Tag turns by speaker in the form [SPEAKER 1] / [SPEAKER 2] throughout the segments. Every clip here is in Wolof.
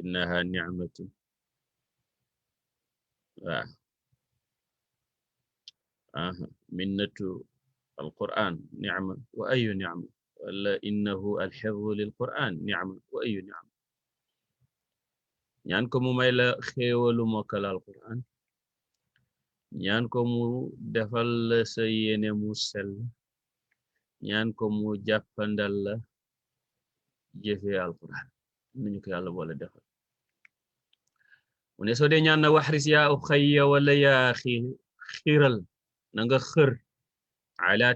[SPEAKER 1] innaha ni'matun waaw minnatu alquran ni'ma wa ayu ni'ma wala innahu alhifzu lilquran ni'ma wa ayu ni'ma ñaan ko mu may la xéewalu mokkal alquran ñaan ko mu defal la sa yéene mu sell ñaan ko mu jàppandal la jëfe alquran nañu ko yàlla boole defal mu ne soo dee ñaan na waxris yaa uxayya wala yaa xiral na nga xër ala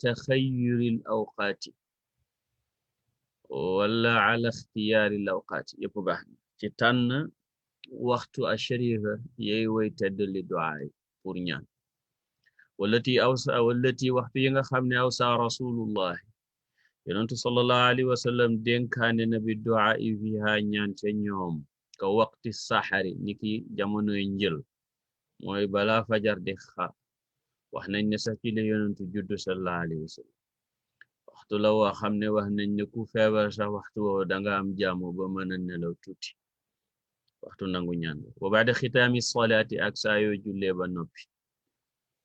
[SPEAKER 1] taxayyuril awqaati wala ala ixtiyaaril awqaati yëpp baax na ci tànn waxtu asharifa yey way teddali duaay pour ñaan wallati waxtu yi nga xam ne awsa rasulullah yonentu sallallahu alayhi wa sallam dénkaane na bi duaa i fiha ñaan ca ñoom ka waqti saxari niki jamonoy njël mooy bala fajar di xar wax nañ ne sax ci la yonentu juddu sallallahu alayhi wa sallam waxtu la woo xam ne wax nañ ne ku feebar sax waxtu woo danga am jàmm ba mën a nelaw tuuti waxtu nangu ñaan wa ba'da xitaami salaati ak saa yoo jullee ba noppi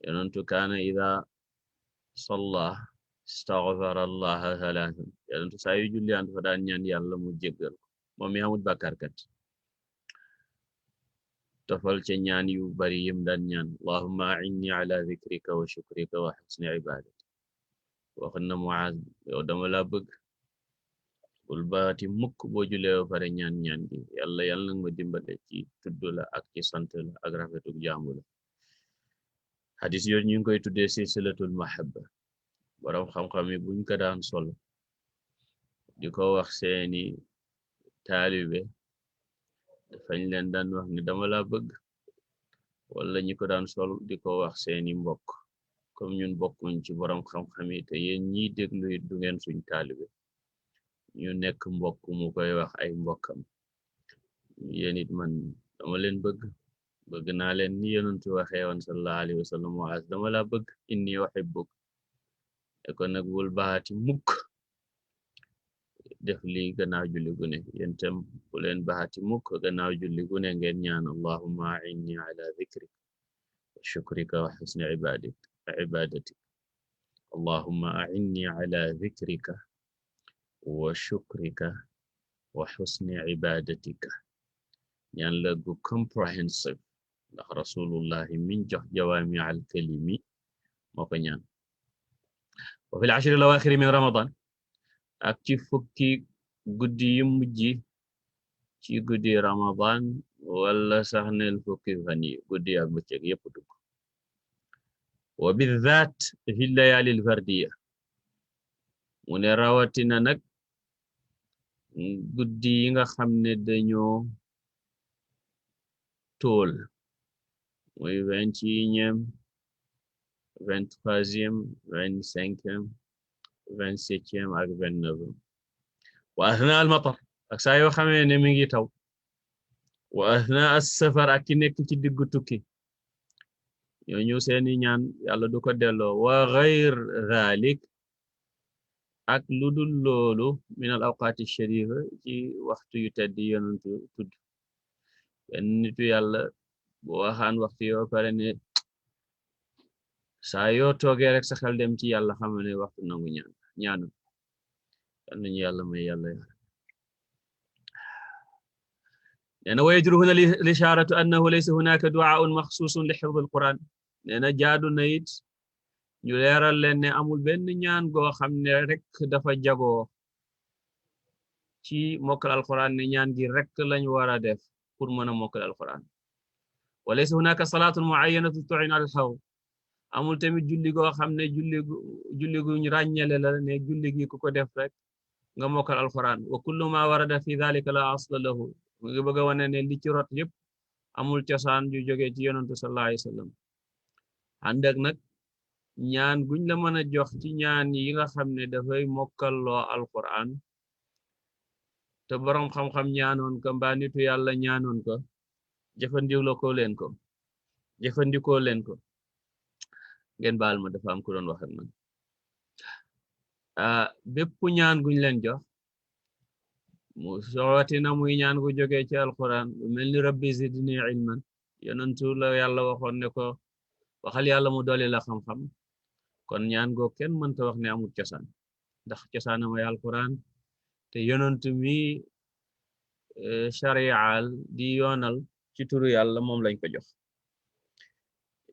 [SPEAKER 1] yonentu kaana ida salla astaghfara allaha thalathan yonentu saa yoo jullee an fa daan ñaan yàlla mu jéggal ko moom mi amul bàkkaarkat tofal ca ñaan yu bari yim daan ñaan allahumma a'inni ala dhikrika wa shukrika wa husni ibadati wax na Muaz yow dama la bëgg bul baati mukk boo julee ba pare ñaan ñaan gi yàlla nag ma dimbale ci tudd la ak ci sant la ak rafetuk jaamu la xadis yooyu ñu ngi koy tuddee silsilatul mahabba borom xam-xam yi buñ ko daan solo di ko wax seeni taalibe dafañ leen daan wax ni dama la bëgg wala ñi ko daan sol di ko wax seeni mbokk comme ñun bokkuñ ci borom xam-xam yi te yéen ñiy déglu it du ngeen suñ taalibe ñu nekk mbokk mu koy wax ay mbokkam yéen it man dama leen bëgg naa leen ni yonentu waxee woon sallallahu alayhi wa sallam Muaz dama la bëgg inni uhibbuk e ko nag bul baati mukk def li gannaaw julli gune yéen tam bu leen baati mukk gannaaw julli gune ngeen ñaan allahumma a'inni ala dhikrika wa shukrika wa husni ibadatik allahumma a'inni ala dhikrika wa shukrika wa husni ibadatika ñaan la gu comprehensive ndax rasulullahi min jox jawaami al kalimi moo ko ñaan wa fil ashri al-awaakhir min ramadan ak ci fukki guddi yu mujj ci guddi ramadan wala sax neel fukki fan yi guddi ak bëccëg yépp dugg wa bizaat fi layaali al-fardiya mu ne rawatina nag guddi yi nga xam ne dañoo tool muy 21e 23e 25e 27e ak 29e wa athna al matar ak saa yoo xamee ne mi ngi taw wa athna as safar ak ki nekk ci diggu tukki ñooñu seeni ñaan yàlla du ko delloo wa ghayr dhalik ak ludul loolu min al awqaati sharifa ci waxtu yu tedd yonentu tudd benn nitu yàlla bu waxaan waxtu yoo pare ne saa yoo toogee rek sa xel dem ci yàlla xam ne waxtu nangu ñaanu yal nañu yàlla may yàlla nee na wa yajruhuna lisharatu annahu laysa hunaka du'aun maxsuusun li hifdh al-Qur'an nee na jaadu na it ñu leeral leen ne amul benn ñaan goo xam ne rek dafa jagoo ci mokkal alquran ne ñaan gi rek lañ war a def pour mën a mokkal alquran wa laysa hunaka salatun mu'ayyanatun tu'in ala al-hifdh amul tamit julli goo xam ne julli guñ ràññale la ne julli gi ku ko def rek nga mokkal alquran wa kullu ma warada fi dhalika la asla lahu mu ngi bëgg a wane ne li ci rot yépp amul cosaan ju jóge ci yonentu sallallahu alayhi wasallam ànd ak nag ñaan guñ la mën a jox ci ñaan yi nga xam ne dafay mokkalloo alquran te boroom xam-xam ñaanoon ko mbaa nitu yàlla ñaanoon ko jëfandikoo leen ko ngeen baal ma dafa am ku doon wax ak man bépp ñaan guñ leen jox mu rawatina muy ñaan gu jóge ci alquran lu mel ni rabbi zidni ilman yonentu la yàlla waxoon ne ko waxal yàlla mu dolli la xam-xam kon ñaan goo kenn mënta wax ne amul cosaan ndax cosaanam ay alquran te yonent mi shari'al di yoonal ci turu yàlla moom lañ ko jox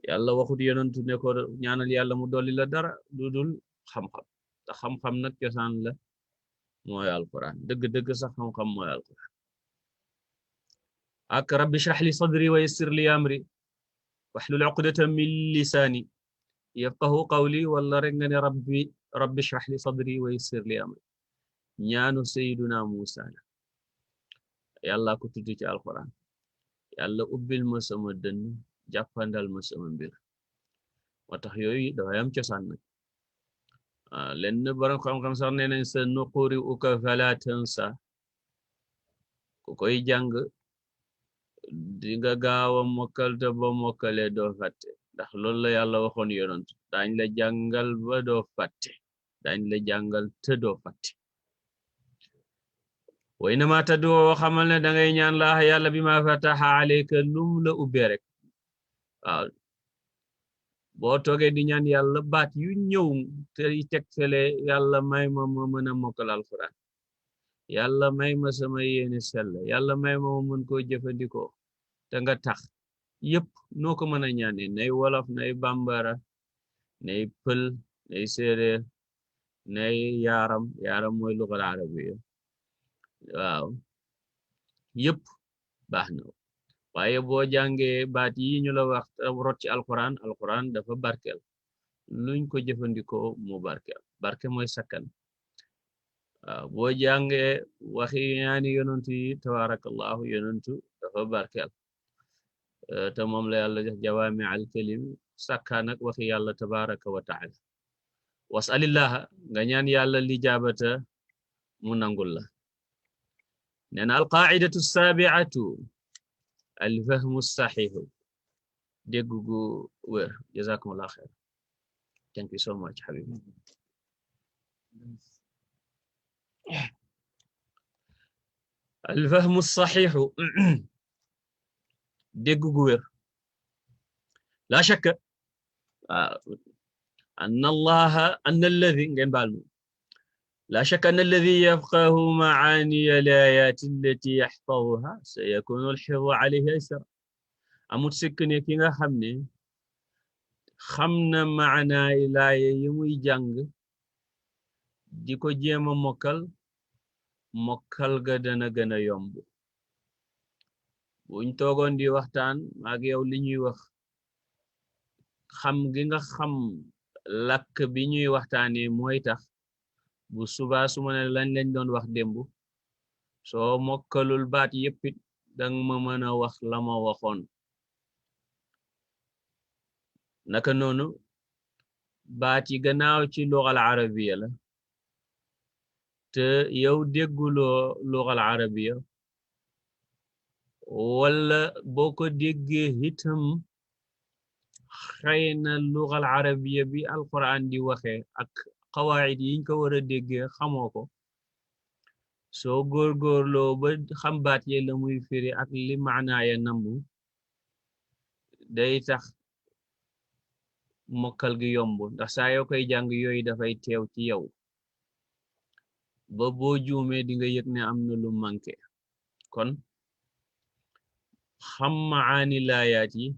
[SPEAKER 1] yàlla waxut yonentu ne ko ñaanal yàlla mu dolli la dara du dul xam-xam te xam-xam nag cosaan la mooy alquran dëgg-dëgg sax xam-xam mooy alquran ak rabbi shrah li sadri wa yassir li amri wahlul uqdatan min lisani yafqahu qawli wala rek nga ne rabbi shrah li sadri wa yassir li amri ñaanu sayyiduna Musa la yàlla ko tudd ci alquran yàlla ubbil ma sama dënn jàppandal ma sama mbir moo tax yooyu dafay am cosaan nag lenn borom xam-xam sax nee nañ sa nuquri'uka fala tansa ku koy jàng di nga gaaw a mokkal te ba mokkale doo fàtte ndax loolu la yàlla waxoon yonent dañ la jàngal ba doo fàtte dañ la jàngal te doo fàtte wa inama tad'u xamal ne dangay ñaan laa yàlla bi ma fataha alayka lum la ubbee rek waaw boo toogee di ñaan yàlla baat yu ñëw te tegtale yàlla may ma mën a mokkal alquran yàlla may ma sama yéene sell yàlla may ma mën koo jëfandikoo te nga tax yépp noo ko mën a ñaane nay wolof nay bambara nay pël nay séeréer nay yaaram mooy lugal arabiya waaw yépp baax na waaye boo jàngee baat yi ñu la wax rot ci alquran dafa barkel luñ ko jëfandikoo mu barke mooy sakkan waaw boo jàngee waxi ñaani yonentu yi tabarakallahu yonentu dafa barkel te moom la yàlla jox jawaami al kalim sakkaan ak waxi yàlla tabaraka wa taala wasalillaha nga ñaan yàlla lijaabata mu nangul la nee na alqaidatu sabiatu alfahmu saxihu dégg gu wér jazakumullah khair thank you so much habib alfahmu saxihu dégg gu wér la shakka anna alladhi ngeen baal mu la shakka anna alladhi yafqahu ma'ani al-ayat allati yahfazuha sayakunu al-hifdhu alayhi aysar amut sikk ne ki nga xam ne xam na maanaay laaya yi muy jàng di ko jéema mokkal ga dana gën a yomb buñ toogoon di waxtaan ak yow li ñuy wax xam gi nga xam làkk bi ñuy waxtaanee mooy tax bu subaa su ma ne lañ doon wax démb soo mokkalul baat yéppit dang ma mën a wax la ma waxoon naka noonu baat yi gannaaw ci lugal arabiya la te yow dégguloo lugal arabiya wala boo ko déggee itam xëy na lugal arabiya bi alquran di waxe ak qawaid yiñ ko war a déggee xamoo ko soo góorgóorloo ba xam baat yi la muy firi ak li maanaaya namu day tax mokkal gi yomb ndax saa yoo koy jàng yooyu dafay teew ci yow ba boo juumee di nga yëg ne am na lu manqué kon xam maani laayaat yi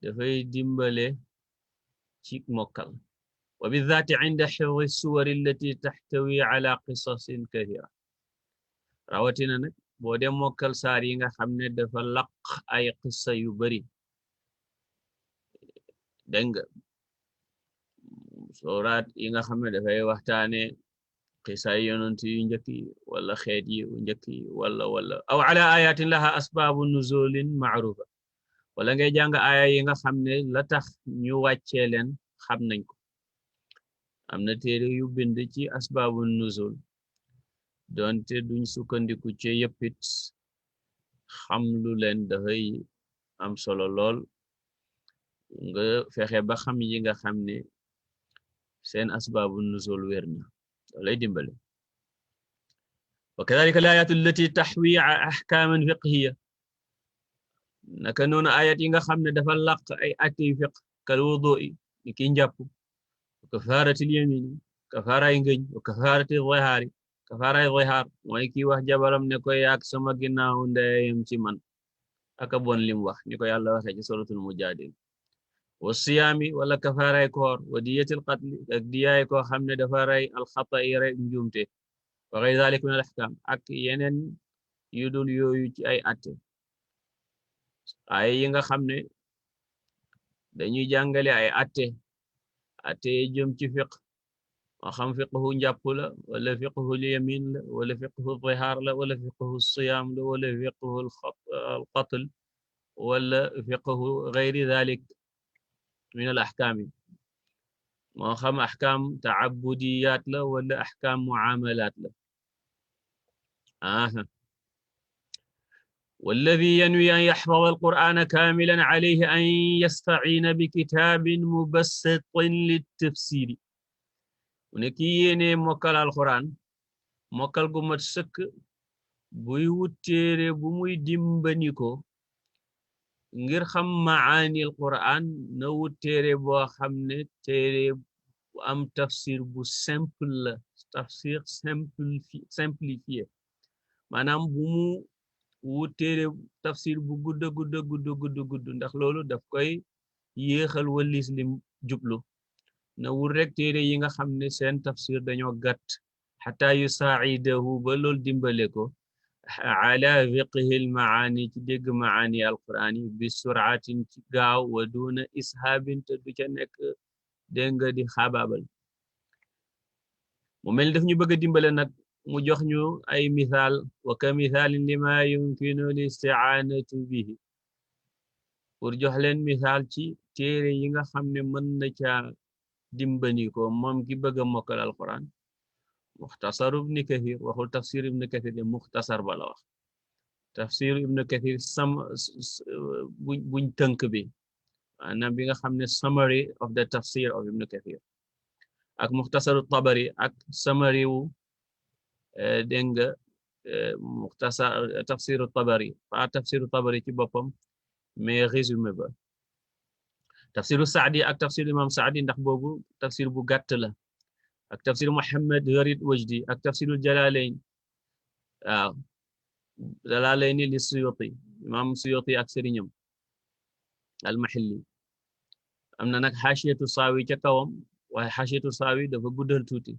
[SPEAKER 1] dafay dimbale ci mokkal wa bizaati inda hifzi suwari allati taxtawi ala qisasin kathira rawatina nag boo dee mokkal saar yi nga xam ne dafa laq ay qissa yu bari dégg nga sooraat yi nga xam ne dafay waxtaane qissa yonent yu njëkk yi wala xeet yi njëkk yi wala aw ala ayatin laha asbaabu nuzulin ma'rufa wala ngay jàng aaya yi nga xam ne la tax ñu wàccee leen xam nañ ko am na téere yu bind ci asbaabu nuzul doonte duñ sukkandiku ci yëppit xam lu leen dafay am solo lool nga fexe ba xam yi nga xam ne seen asbaabu nuzul wér na lay dimbale wa kadhalika al ayatu allati taxwi ahkaman fiqhiya naka noonu ayat yi nga xam ne dafa laq ay atti fiq kal wudu'i ni ki njàpp kafaaratil yamini kafaaray ngëñ wa kafaarati zihaari kafaaray zihaar mooy kii wax jabaram ne ko yaak sama ginnaaw ndeyam ci man aka bon lim wax ni ko yàlla waxee ci suratul mujaadil wa siyaami wala kafaaray koor wa diyatil qatli ak diyaay koo xam ne dafa rey alxata'i rek njuumte wa ghayri zaalika min al ahkaam ak yeneen yu dul yooyu ci ay atte ay yi nga xam ne dañuy jàngale ay atte jëm ci fiq moo xam fiqhu njàpp la wala fiqhu yamin la wala fiqhu zihaar la wala fiqhu siyaam la wala fiqhu alqatl wala fiqhu ghayri dhalik min al ahkaam moo xam ahkaam ta'abbudiyat la wala ahkaam muamalat la والذي ينوي أن يحفظ القرآن كاملا عليه أن يستعين بكتاب مبسط للتفسير mu ne kii yéene mokkal alquran mokkal gu mat sëkk buy wut téere bu muy dimbaniko ngir xam maani alquran na wut téere boo xam ne téere bu am tafsir bu simple la tafsir simplifié maanaam bu mu wut téere tafsir bu gudd ndax loolu daf koy yéexal walis lim jublu na wut rek téere yi nga xam ne seen tafsir dañoo gàtt xata yusaa'idahu ba lool dimbale ko ala fiqhi al maani ci dégg maani alquran yi bi sur'atin ci gaaw wa duna ishaabin te du ca nekk dégg nga di xabaabal mu mel daf ñu bëgg a dimbale nag mu jox ñu ay misaal wa ka misaalin lima yumkinu al isti'aanatu bihi pour jox leen misaal ci téere yi nga xam ne mën na ca dimbani ko moom ki bëgg a mokkal alquran muxtasar ibn kathir waxul tafsir ibn kathir de muxtasar bala wax tafsir ibn kathir buñ tënk bi maanaam bi nga xam ne summary of the tafsir of ibn kathir ak muxtasaru tabari ak summary wu dégg nga muxtasar tafsiru tabari fa tafsiru tabari ci boppam mais résumé ba tafsiru saadi ak tafsir imam saadi ndax boobu tafsir bu gàtt la ak tafsir muhammad gharid wajdi ak tafsirul jalalayn waaw jalalayn li suyuti imam suyuti ak sëriñam al mahalli am na nag xaashiyatu saawi ca kawam waaye xaashiyatu saawi dafa guddal tuuti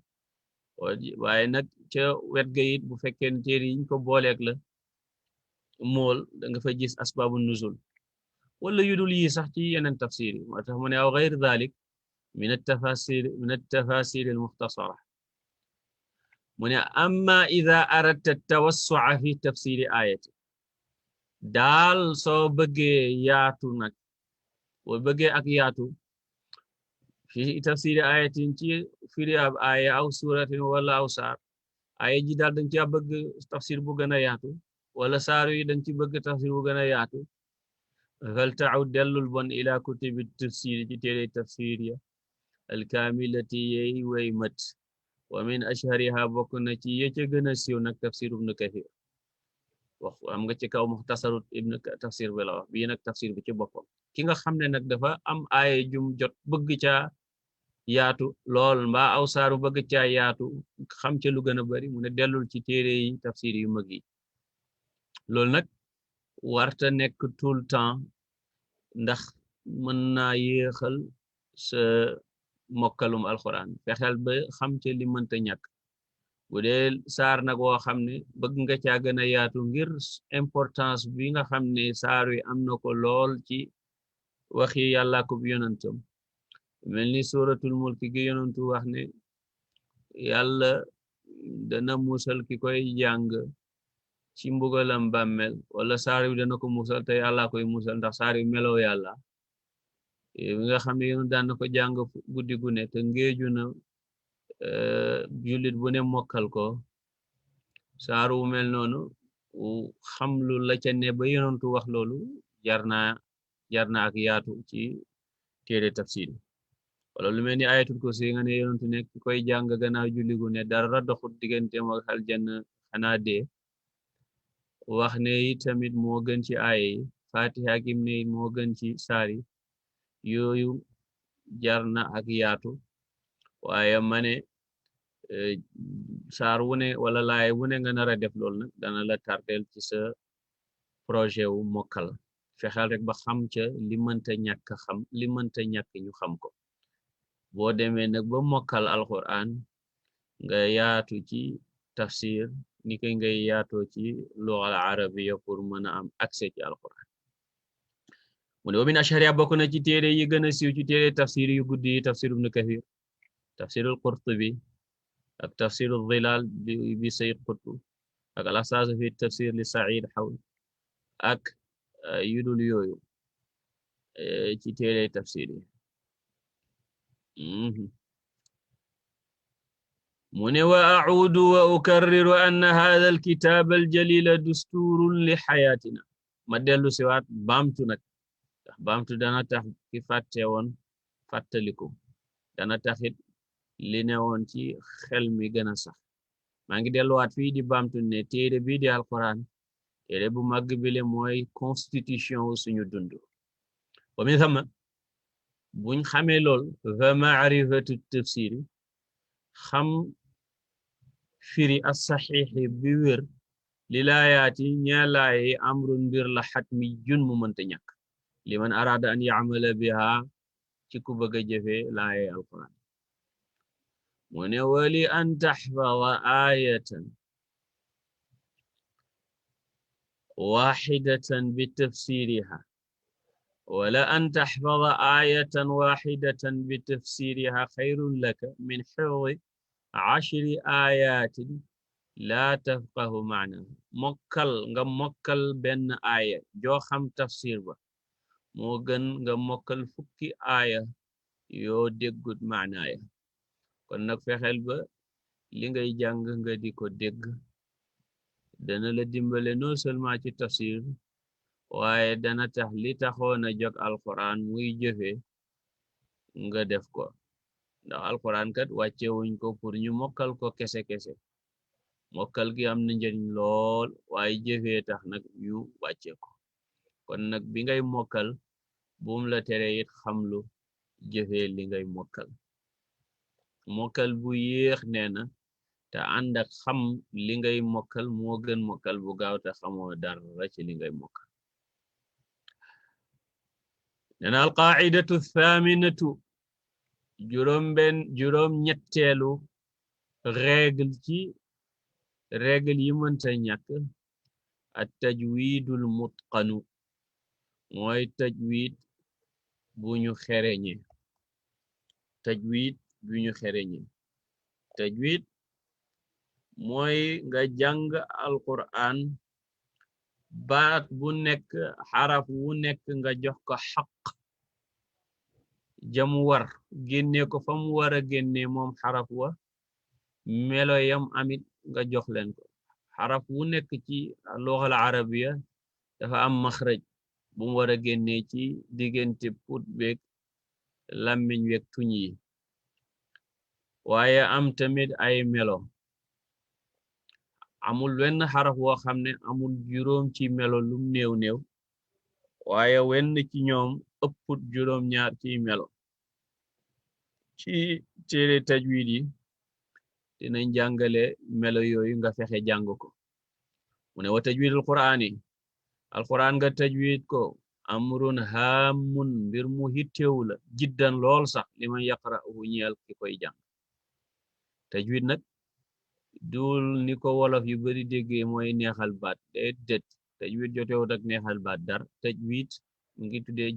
[SPEAKER 1] waaye nag ca wet ga it bu fekkee ne téere yiñ ko booleeg la mool da nga fa gis asbaabu nuzul wala yudul yi sax ci yeneen tafsir yi moo tax mu ne aw ghayr dhalik min at-tafasir al-mukhtasara mu ne amma idha aradta at-tawassu'a fi tafsir ayati daal soo bëggee yaatu nag boo bëggee ak yaatu fi tafsir ayatin ci firi ab aya aw suratin wala aw saar aya ji daal dañ ci bëgg tafsir bu gën a yaatu wala saar yi dañ ci bëgg tafsir bu gën a yaatu fal ta'ud dellul bon ila kutubi tafsir ci téere tafsir ya alkaamilati yey way mat wa min ashhariha bokk na ci ye ca gën a siiw nag tafsir ibn kathir wax am nga ci kaw muxtasaru ibn tafsir bi la wax bii nag tafsir bi ci boppam ki nga xam ne nag dafa am aaye jum jot bëgg ca yaatu lool mbaa aw saaru bëgg ca yaatu xam ca lu gën a bari mu ne dellul ci téere yi tafsir yu mag yi loolu nag warta nekk tout le temps ndax mën naa yéexal sa mokkalum alquran fexeel ba xam ca li mënta ñàkk bu dee saar nag woo xam ne bëgg nga caa gën a yaatu ngir importance bi nga xam ne saar wi am na ko lool ci waxi yàlla ko yonentam mel ni suratul mulk gi yonentu wax ne yàlla dana musal ki koy jàng ci mbugalam bàmmel wala saar wi dana ko musal te yàlla koy musal ndax saar wi meloo yàlla mi nga xam ne yoonu daan na ko jàng guddi gu ne te ngéeju na jullit bu ne mokkal ko saaru wu mel noonu xam lu la ca ne ba yonentu wax loolu jar na ak yaatu ci téere tafsir wala lu mel ni ayatul kursi nga ne yonentu ne ki koy jàng gannaaw julli gu ne dara doxut digganteem ak aljanna xanaa dee wax ne yi tamit moo gën ci aaya yi fatiha kim ne moo gën ci saari yooyu jar na ak yaatu waaye ma ne saar wu ne wala laay wu ne nga nar a def lool nag dana la tardel ci sa projet wu mokkal fexeel rek ba xam ca li mënta ñàkk xam li mënta ñàkk ñu xam ko boo demee nag ba mokkal alquran nga yaatu ci tafsir ni koy ngay yaatoo ci lughal arabiya pour mën a am accès ci alquran mu ne wa min ashhariya bokk na ci téere yi gën a siiw ci téere tafsir yu guddi yi tafsir ibn kathir tafsirul qurtubi ak tafsirul dhilal bi sayyid qutb ak al asas fi tafsir li sa'id hawl ak yudul yooyu ci téere tafsir yi mu ne wa a'uudu wa ukarriru anna hadha alkitab aljalila dusturun li hayatina ma dellu siwaat baamtu nag ndax baamtu dana tax ki fàtte woon fàttaliku dana taxit li ne woon ci xel mi gën a sax maa ngi delluwaat fii di baamtu ne téere bii di alquran téere bu màgg bile mooy constitution wu suñu dund wa min thumma buñ xamee lool fa ma'rifatu tafsiri xam firi as-saxiixi bi wér li laayaati ñaalaayi amrun mbir la xatmi jun mu mënta ñàkk li man araada an ya'mala biha ci ku bëgg a jëfe laaye alquran mu ne wali an taxfada aayatan waxidatan bi tafsiriha wala an taxfada aayatan waxidatan bi tafsiriha xayrun laka min xifdi 10 ayatin laa tafqahu maanahu mokkal benn aaya joo xam tafsir ba moo gën nga mokkal fukki aaya yoo déggut maanaaya kon nag fexeel ba li ngay jàng nga di ko dégg dana la dimbale non seulement ci tafsir waaye dana tax li taxoon a jóg alquran muy jëfe nga def ko ndax alquran kat wàcce wuñ ko pour ñu mokkal ko kese mokkal gi am na njëriñ lool waaye jëfee tax nag ñu wàcce ko kon nag bi ngay mokkal buum la tere it xamlu jëfee li ngay mokkal bu yéex nee na te ànd ak xam li ngay mokkal moo gën mokkal bu gaaw te xamoo dara ci li ngay mokkal nee na alqaidatu thaminatu juróom ñetteelu règle yi mënta ñàkk at tajwidul mutqanu mooy tajwid bu ñu xereñe tajwid mooy nga jàng alquran baat bu nekk xaraf wu nekk nga jox ko xaq jamu war génne ko fa mu war a génne moom xaraf wa melo yam amit nga jox leen ko xaraf wu nekk ci lughal arabiya dafa am maxraj bu mu war a génne ci diggante put beeg làmmiñ weeg tuñ yi waaye am tamit ay melo amul wenn xaraf woo xam ne amul juróom ci melo lum néew waaye wenn ci ñoom ëpput juróom ñaar ci melo ci téere tajwid yi dinañ jàngale melo yooyu nga fexe jàng ko mu ne wa tajwidul qur'ani alquran nga tajwid ko amrun haamun mbir mu hittewu la jiddan lool sax liman yaqra'uhu ñeel ki koy jàng tajwid nag dul ni ko wolof yu bari déggee mooy neexal baat déedéet tajwid jotewut ak neexal baat dar tajwid mu ngi tuddee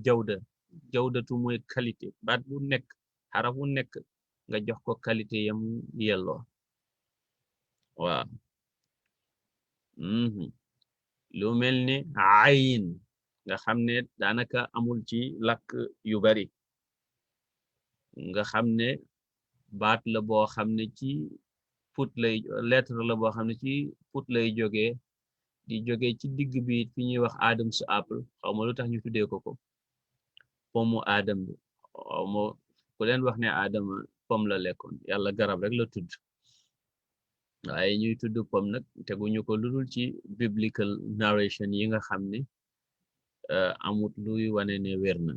[SPEAKER 1] jawdatu mooy qualité baat bu nekk xaraf bu nekk nga jox ko qualité yam yelloo waaw lu mel ni ayin nga xam ne daanaka amul ci làkk yu bari nga xam ne baat la boo xam ne ci put lay lettre la boo xam ne ci put lay jóge ci digg bi fi ñuy wax Adam's apple xawma lu tax ñu tuddee ko pomu Adam bi xawma ku leen wax ne Adama pom la lekkoon yàlla garab rek la tudd waaye ñuy tudd pom nag teguñu ko ludul ci biblical narration yi nga xam ne amut luy wane ne wér na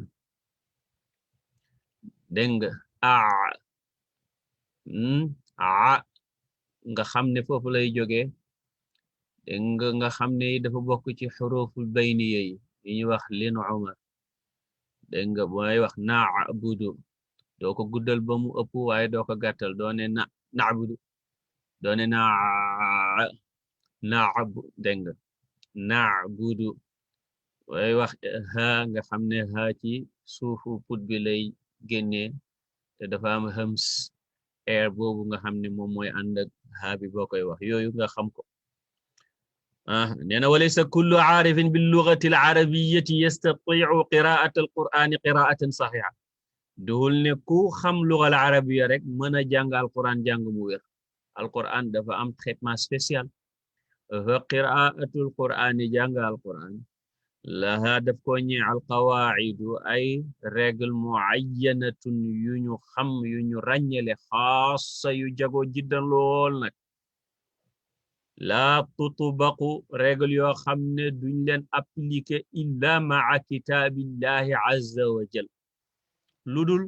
[SPEAKER 1] dégg nga a nga xam ne foofu lay jógee dégg nga xam ne dafa bokk ci xuruful bayniya yi ñuy wax lin umar dégg nga mooy wax na'budu doo ko guddal ba mu ëpp waaye doo ko gàttal doo ne na'budu doo ne na'bu dégg nga na'budu waaye wax ha nga xam ne ha ci suufu put bi lay génnee te dafa am hams air boobu nga xam ne moom mooy ànd ak ha bi boo koy wax yooyu nga xam ko nee na walaysa kullu aarifin bil lughati al arabiyyati yastati'u qira'ata al qur'ani qira'atan sahiha duhul ne ku xam lugha al arabiyya rek mën a jàng alquran jàng mu wér alquran dafa am traitement spécial fa qira'atul qur'ani jàng alquran laha daf ko ñi al qawaidu ay règle muayyanatun yu ñu xam yu ñu ràññele xaasa yu jago jiddan lool nag laa tutubaqu règle yoo xam ne duñ leen appliquer illa maa kitaabillahi azza wa jal ludul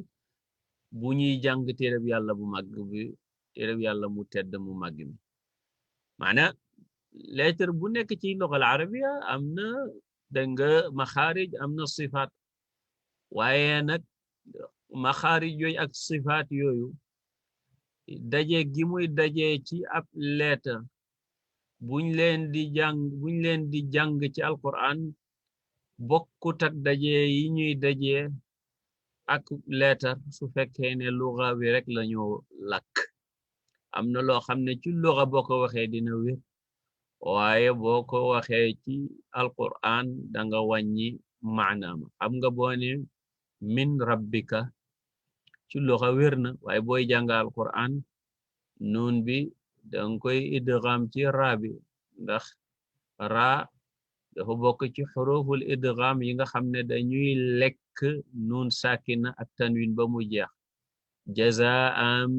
[SPEAKER 1] bu ñuy jàng téereb yàlla bu màgg bi téereb yàlla mu tedd mu màgg mi maana lettre bu nekk ci lugal arabiya am na dégg nga maxaarij am na sifaat waaye nag maxaarij yooyu ak sifaat yooyu daje gi muy daje ci ab lettre buñ leen di jàng ci alquran bokkut ak daje yi ñuy daje ak leetar su fekkee ne luga bi rek lañu lakk am na loo xam ne ci luga boo ko waxee dina wér waaye boo ko waxee ci alquran danga wàññi maanaama xam nga boo ne min rabbika ci luga wér na waaye booy jàng alquran nun bi danga koy idgham ci raa bi ndax raa dafa bokk ci xuruful idgham yi nga xam ne dañuy lekk nun sakina ak tanwin ba mu jeex jazaan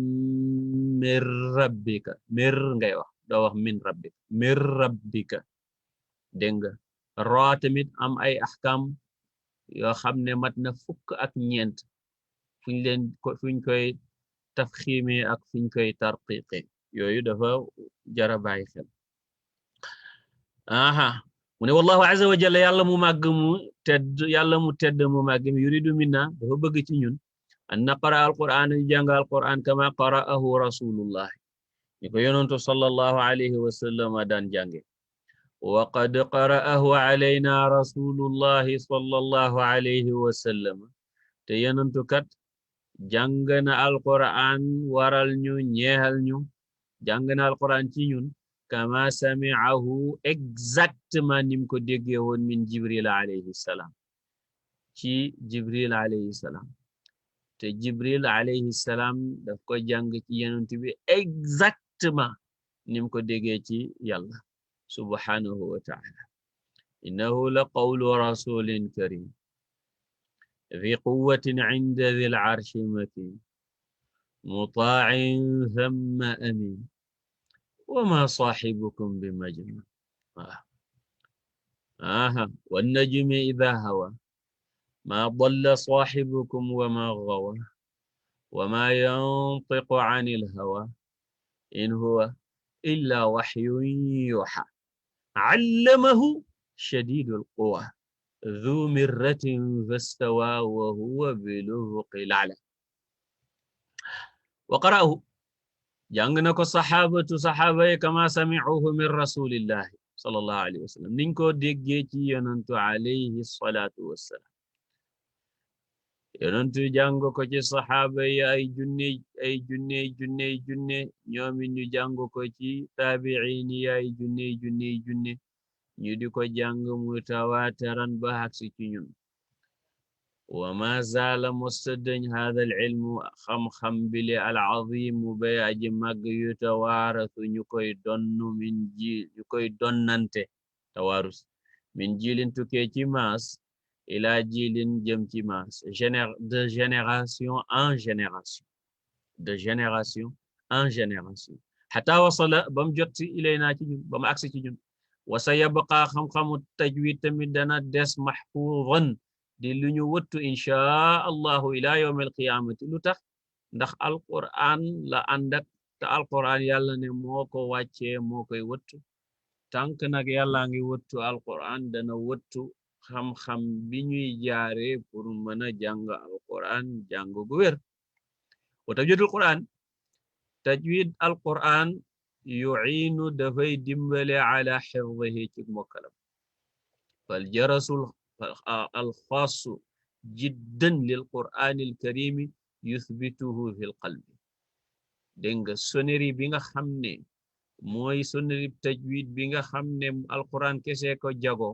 [SPEAKER 1] mir rabbika mir ngay wax doo wax min rabbika mir rabbika dégg nga raa tamit am ay ahkam yoo xam ne mat na fukk ak ñeent fuñ koy tafxiime ak fuñ koy tarqiqe yooyu dafa jara bàyyi xel mu ne wallahu azza wa jalla yàlla mu màgg mu tedd yàlla mu tedd mu màgg mi yuridu minna dafa bëgg ci ñun an naqara alquran ñu jàng alquran kama qara'ahu rasulullah ni ko yonantu sallallahu alayhi wa sallam daan jànge wa qad qara'ahu alayna rasulullah sallallahu alayhi wa sallam te yonantu kat jàng na alquran waral ñu ñeexal ñu jàng na alquran ci ñun kama sami'ahu exactement nim ko déggee woon min jibril alayhi salaam ci jibril alayhi salaam te jibril alayhi salaam daf ko jàng ci yonent bi exactement nim ko déggee ci yàlla subhanahu wa ta'ala innahu la qawlu rasulin karim fi quwwatin 'inda dhil 'arshi makin muta'in thumma amin وما صاحبكم بمجنون والنجم إذا هوى ما ضل صاحبكم وما غوى وما ينطق عن الهوى إن هو إلا وحي يوحى علمه شديد القوى ذو مرة فاستوى وهو بالأفق الأعلى وقرأه jàng na ko saxaaba yi kama sami'uhu min rasulillahi sallallahu alayhi wa sallam niñ ko déggee ci yonantu alayhi salatu wassalaam yonantu jàng ko ci saxaaba yi ay junne ñoomi ñu jàng ko ci taabi'iin yi ay junne ñu di ko jàng mutawatiran ba agsi ci ñun wa ma zaala mustadañ hada al ilmu xam-xam bile al azim bay aji màgg yu tawaarasu ñu koy donnante tawaarus min jilin tukkee ci maas ila jilin jëm ci maas de génération en génération xataa wasala bam jot ilayna ci ñun bam agsi ci ñun wa sa yabqa xam-xamu tajwid tamit dana des mahfuzan di lu ñu wëttu inchaa allahu ila yawm alqiyamati lu tax ndax alquran la àndak te alquran yàlla ne moo ko wàccee moo koy wëttu tànk nag yàlla ngi wëttu alquran dana wëttu xam-xam bi ñuy jaare pour mën a jàng alquran jàng gu wér wa tajwidul quran tajwid alquran yu'iinu dafay dimbale ala xifdihi ci mokkalam fal jarasul alxaasu jiddan lil qur'anil karimi yuthbituhu fil qalbi dégg nga sonnerie bi nga xam ne mooy sonnerie tajwid bi nga xam ne alquran kese ko jago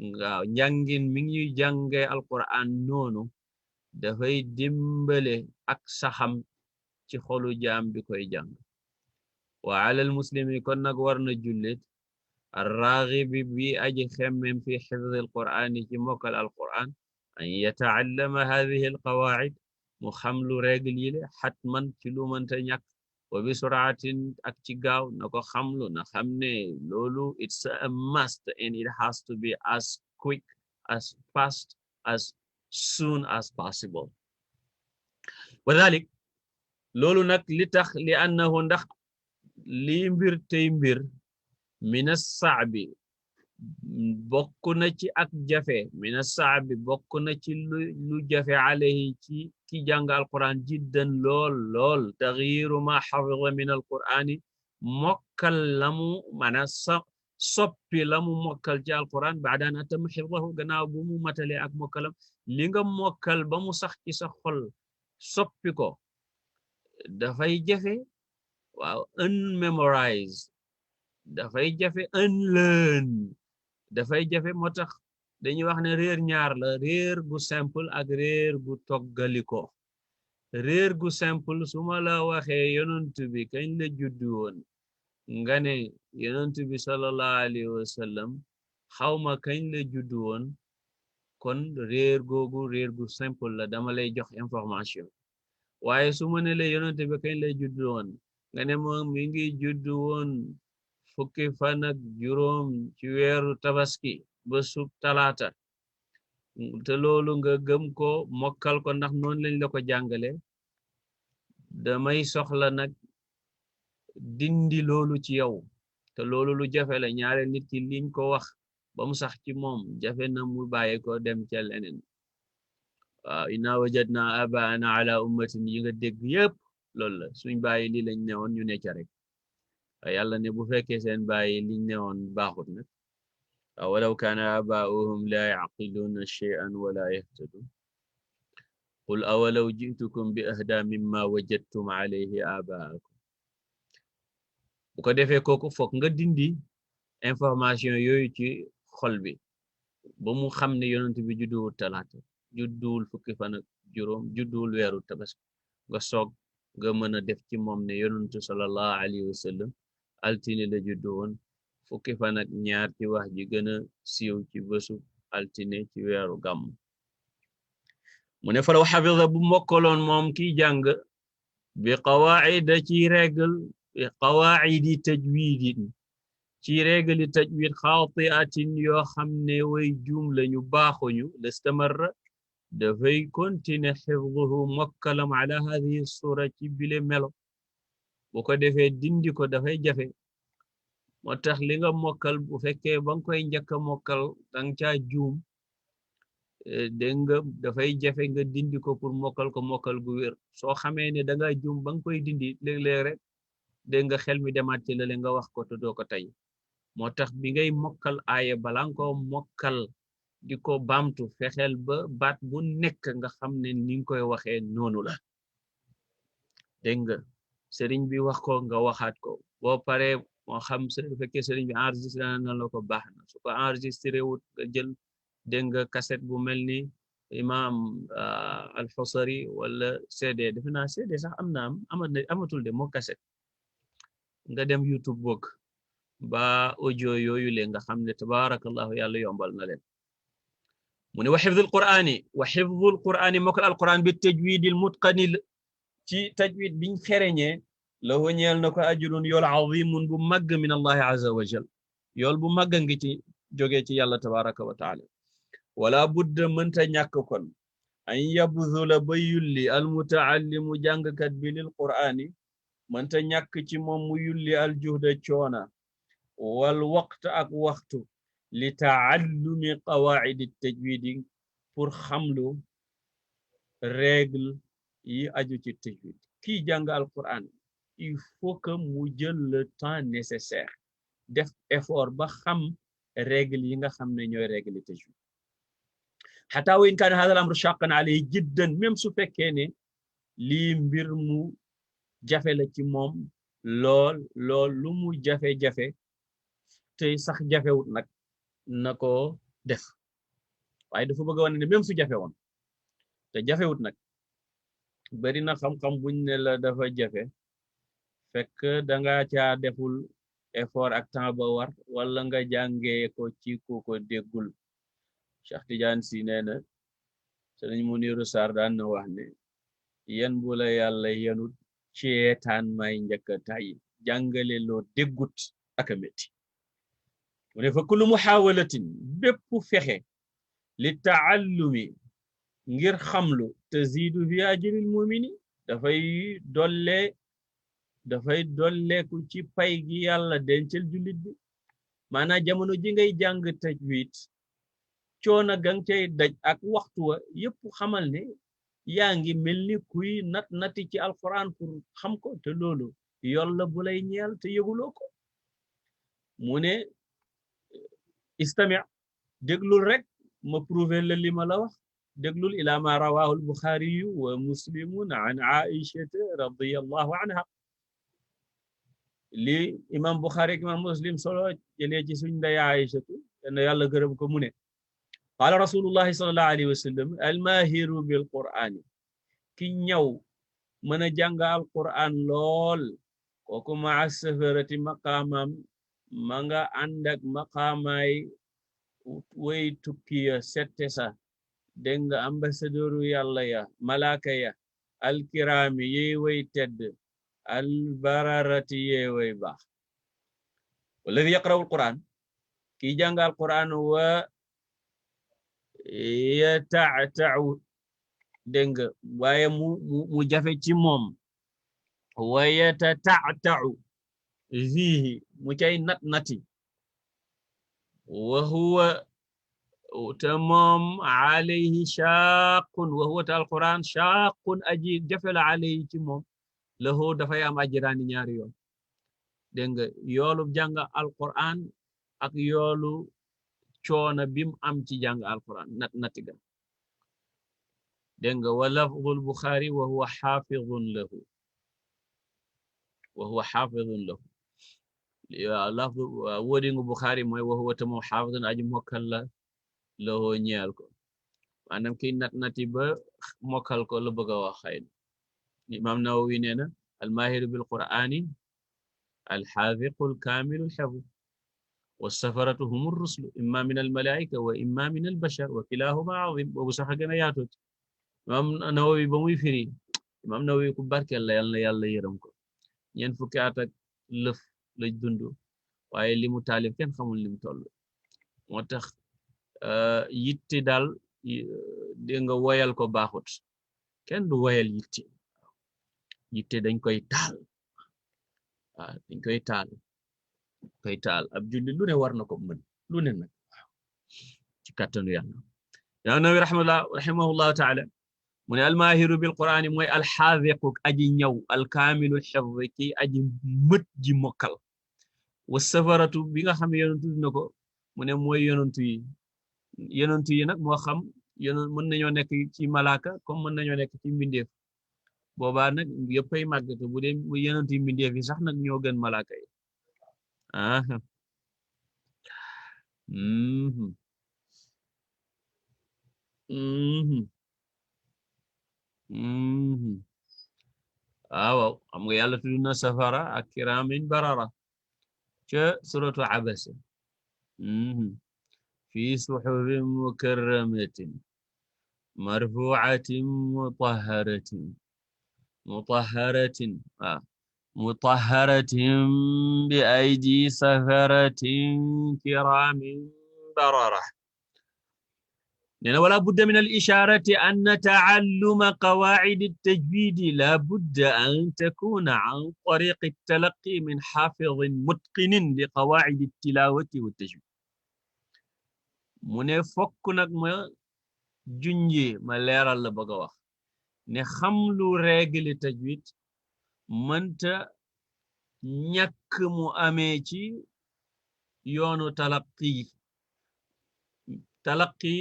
[SPEAKER 1] nga njàngin mi ñuy jànge alquran noonu dafay dimbale ak saxam ci xolu jaam bi koy jàng wa alal muslimi kon nag war na jullit arragibi bi aji xemmem fi xifdi alqur'ani ci mokkal alquran an yataallama hadihi alqawaid mu xam lu règle yi le xatman ci lu mënta ñàkk wa bi suraatin ak ci gaaw na ko xamlu na xam ne loolu it's a must and it has to be as quick as fast as soon as possible wa dhalik loolu nag li tax li annahu ndax lii mbir tey mbir mina saabi bokk na ci ak jafe mina saabi bokk na ci lu jafe alayhi ci ki jàng alquran jiddan lool taghyiru ma xafida min alqurani mokkal lamu mana soppi lamu mokkal ci alquran baada an atam xifdahu gannaaw bu mu matale ak mokkalam li nga mokkal ba mu sax ci sa xol soppi ko dafay jafe waaw unmemorize dafay jafe unlearn dafay jafe moo tax dañuy wax ne réer ñaar la réer gu simple ak réer gu toggaliko réer gu simple su ma la waxee yonent bi kañ la juddu woon nga ne yonent bi sallallahu alayhi wa sallam xawma kañ la juddu woon kon réer googu réer gu simple la dama lay jox information waaye su ma ne la yonent bi kañ la juddu woon nga ne moom mi ngi juddu woon fukki fan ak juróom ci weeru tabaski ba sub talaata te loolu nga gëm ko mokkal ko ndax noonu lañ la ko jàngale damay soxla nag dindi loolu ci yow te loolu lu jafe la ñaare nit ki liñ ko wax ba mu sax ci moom jafe na mu bàyyi ko dem ca leneen waaw inna wajadna abaana ala ummatin yi nga dégg yépp loolu la suñ bàyyi li lañ newoon ñu ne ca rek yàlla ne bu fekkee seen bàyyi liñ newoon baaxut nag walaw kaana abaa'uhum la ya'qiluuna shay'an wala yahtadun qul awalaw ji'tukum bi ahda mimma wajadtum alayhi abaa'akum bu ko defee kooku foog nga dindi information yooyu ci xol bi ba mu xam ne yonent bi judduwul talaata judduwul fukki fan ak juróom judduwul weeru tabaski nga soog nga mën a def ci moom ne yonentu sallallahu alayhi wa sallam altine la juddu woon fukki fan ak ñaar ci wax ji gën a siiw ci bésu altine ci weeru gàmm mu ne falaw xafida bu mokkaloon moom kiy jàng bi qawaida ci règle bi qawaidi tajwidin ci règle tajwid xaatiatin yoo xam ne way juum lañu baaxuñu lastamarra dafay continuer xifduhu mokkalam ala hadihi sura ci bile melo bu ko defee dindi ko dafay jafe moo tax li nga mokkal bu fekkee ba nga koy njëkk a mokkal danga caa juum dégg nga dafay jafe nga dindi ko pour mokkal ko mokkal gu wér soo xamee ne danga juum ba nga koy dindi léeg-léeg rek dégg nga xel mi demaat ci la nga wax ko te doo ko tey moo tax bi ngay mokkal aaya bala nga ko mokkal di ko baamtu fexeel ba baat bu nekk nga xam ne ni nga koy waxee noonu la dégg nga sëriñ bi wax ko nga waxaat ko boo paree moo xam fekkee sëriñ bi enregistré na la ko baax na su ko enregistré wut nga jël dégg nga cassette bu mel ni imam al-Husari wala CD defe naa CD sax amatul de moo cassette nga dem YouTube bokk ba audio yooyu le nga xam ne tabarakallahu yàlla yombal na leen mu ne wa xifdul qur'ani mokkal alquran bi tajwidil mutqani ci tajwid biñ xereñee lahu ñeel na ko ajrun yool azimun bu màgg min allahi azza wa jal yool bu màgg ngi ci jóge ci yàlla tabaraka wa taala wala budda mënta ñàkk kon an yabdula ba yulli almutaallimu jàngkat bi lil qur'ani mënta ñàkk ci moom mu yulli aljuhda coona wal waqt ak waxtu li taallumi qawaidi tajwidi pour xamlu règle yi aju ci tajwid kii jàng alquran il faut que mu jël le temps nécessaire def effort ba xam règle yi nga xam ne ñooy règle tajwid hatta wa in kaana hadha al-amru shaqqan alayhi jiddan même su fekkee ne lii mbir mu jafe la ci moom lool lu mu jafe-jafe te sax jafewut nag na ko def waaye dafa bëgg a wane ne même su jafe woon te jafewut nag bari na xam-xam buñ ne la dafa jafe fekk danga caa deful effort ak temps ba war wala nga jàngee ko ci ku ko déggul Cheikh Tidiane Sy nee na Sëriñ Muniru Sarr daan na wax ne yen bu la yàlla yenut ceetaan may njëkk a tàyyi jàngale loo déggut ak a métti mu ne fa kullu muhawalatin bépp fexe li taallumi ngir xamlu tazidu fi ajril mumini dafay dolleeku ci pay gi yàlla dencel jullit bi maanaam jamono ji ngay jàng tajwid coono gang cay daj ak waxtu wa yépp xamal ne yaa ngi mel ni kuy nati ci alquran pour xam ko te loolu yolla bu lay ñeel te yëguloo ko mu ne istami déglul rek ma prouver la li ma la wax déglul ila ma rawahu al-Bukhari wa Muslimun an Aishata radiyallahu anha li imam Bukhari ak imam Muslim solo jëlee ci suñ ndey Aishatu yal na yàlla gërëm ko mu ne qaala rasulullahi sallallahu alayhi wa sallam almahiru bil qur'ani ki ñëw mën a jàng alquran lool kooku maa safarati maqaamam ma nga ànd ak maqaamaay way tukkiya sette sa dégg nga ambassadeuru yàlla ya malaaka ya alkiraami yey way tedd albararati yey way baax walladi yaqra'u alquran ki jàng alquran wa yata'ta'u dégg nga waaye mu jafe ci moom wa yatata'ta'u fiihi mu cay nati wa huwa te moom alayhi shaaqun wa huwa te alquran shaaqun aji jafe la alayhi ci moom lahu dafay am ajraani ñaari yoon dégg nga yoolu jàng alquran ak yoolu coona bim am ci jàng alquran nati ga dégg nga wa lafdul Bukhari wa huwa xaafidun lahu lafdu wóodingu Bukhari mooy wa huwa te moom xaafidun aji mokkal la lahu ñeel ko maanaam ki nati ba mokkal ko la bëgg a wax xëy na Imam Nawawi nee na almahiru bil qur'ani alxaafiqu alkaamilu alxifd والسفرة هم الرسل إما من الملائكة وإما من البشر وكلاهما عظيم boobu sax a gën a yaatu Imam Nawawi ba muy firi Imam Nawawi ku barkeel la yàlla yërëm ko ñeent fukki at ak lëf la dund waaye li mu taalif kenn xamul li mu toll moo tax yitte daal dégg nga woyal ko baaxut kenn du woyal yitte dañ koy taal dañ koy taal ab julli lu ne war na ko mën lu ne nag ci kattanu yàlla yaa Nawawi rahimahullahu taala mu ne almahiru bil qur'ani mooy alxaafiqu aji ñëw alkaamilu xifd ki aji mët ji mokkal wa safaratu bi nga xam ne yonentu na ko mu ne mooy yonentu yi nag moo xam mën nañoo nekk ci malaaka comme mën nañoo nekk ci mbindeef boobaa nag yëppay màgg ko bu dee yonentu yi mbindeef yi sax nag ñoo gën malaaka yi waaw xam nga yàlla tudd na safara ak kiraamin barara ca suratu abasa fi suhufin mukarramatin marfu'atin mutahharatin waaw mutahharatin bi aydi safaratin kiramin barara nena wala budda min al isharati anna taalluma qawaid at tajwid la budda an takuna an tariq at talaqqi min hafidh mutqin li qawaid at tilawati wat tajwid mu ne fokk nag ma junjee ma leeral la bëgg a wax ne xam lu règle tajwid mënta ñàkk mu amee ci yoonu talaqi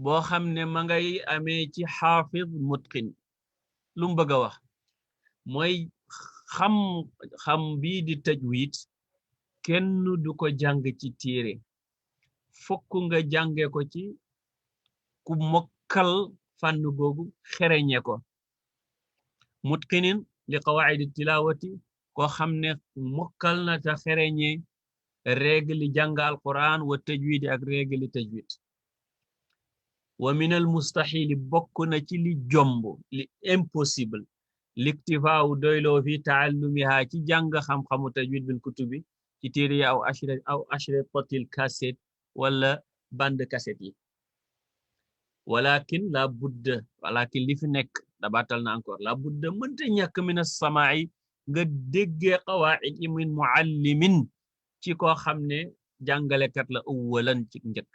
[SPEAKER 1] boo xam ne ma ngay amee ci xaafid mutqin lu mu bëgg a wax mooy xam bii di tajwid kenn du ko jàng ci téere fokk nga jànge ko ci ku mokkal fànn googu xereñe ko mutqinin li qawaid tilawati koo xam ne mokkal na ta xereñe règle jàng alquran wa tajwid ak règle tajwid wa min al mustahil bokk na ci li jomb li impossible liktifaawu doyloo fi taallumiha ci jàng xam-xamu tajwid bil kutubi ci téere yi aw ashritatil cassette wala bande cassette yi walakin li fi nekk dabatal na encore la budda mënta ñàkk min as-samaa'i nga déggee qawaid yi min muallimin ci koo xam ne jàngalekat la awwalan ci njëkk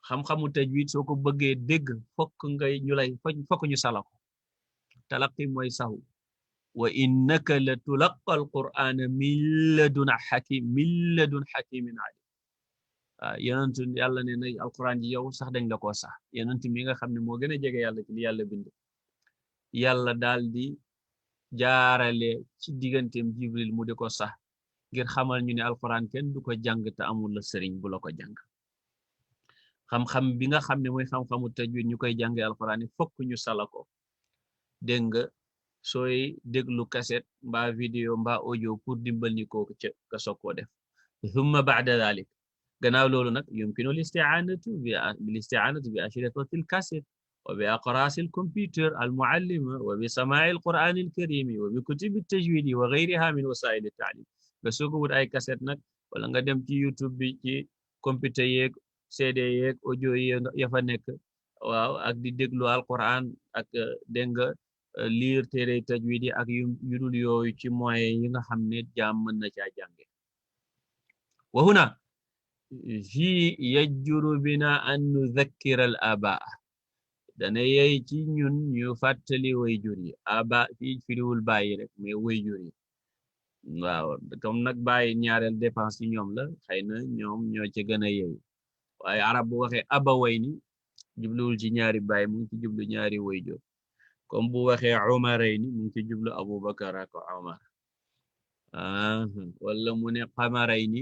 [SPEAKER 1] xam-xamu tajwid soo ko bëggee dégg fokk ñu sala ko talaqi mooy sahu wa innaka la tulaqqa al-qur'ana min ladun hakimin alim yonent yàlla ne na alquran ji yow sax dañ la koo sax yonent mi nga xam ne moo gën a jege yàlla ci li yàlla bind yàlla daal di jaarale ci digganteem jibril mu di ko sax ngir xamal ñu ne alquran kenn du ko jàng te amul la sëriñ bu la ko jàng xam-xam bi nga xam ne mooy xam-xamu tajwid ñu koy jànge alquran yi fokk ñu sala ko dégg nga sooy déglu cassette mbaa vidéo mbaa audio pour dimbal ñi ko ca ka soog koo def thumma ba'da dhalik gannaaw loolu nag yumkinu l-isti'anatu bi ashritatil cassette wa bi aqrasil computer al muallima wa bi sama'il qur'an al karim wa bi kutubi tajwid wa ghayriha min wasa'il at-ta'lim nga soo ko wut ay cassette nag wala nga dem ci YouTube bi ci computer yeeg CD yeeg audio ya fa nekk waaw ak di déglu alquran ak dégg nga lire téere tajwid yi ak yu dul yooyu ci moyen yi nga xam ne jaam mën na caa jànge wa huna fii yajjuru bina an nudhakkira al abaa dana yey ci ñun ñu fàttali wayjur yi aba fii firiwul bàyyi rek mais wayjur yi waaw comme nag bàyyi ñaareel dépense yi ñoom la xëy na ñoom ñoo ci gën a yey waaye arab bu waxee abawayni jubluwul ci ñaari bàyyi mu ngi ci jublu ñaari wayjur comme bu waxee umarayni mu ngi ci jublu abubakar ak umar wala mu ne qamarayni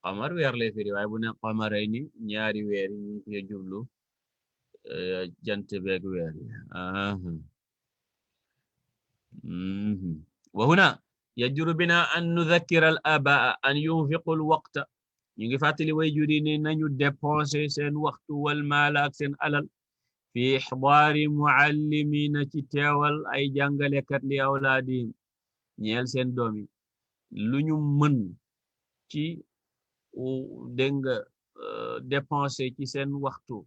[SPEAKER 1] qamar weer lay firi waaye bu ne qamarayni ñaari weer yi mu ngi ci jublu jant beeg weer yi wa huna yajuru bina an nudhakkira al abaa an yunfiqu al waqta ñu ngi fàttali wayjur yi ne nañu dépenser seen waxtu wal maala ak seen alal fi ixdaari muallimina ci teewal ay jàngalekat li awlaadihim ñeel seen doom yi lu ñu mën ci dégg nga dépenser ci seen waxtu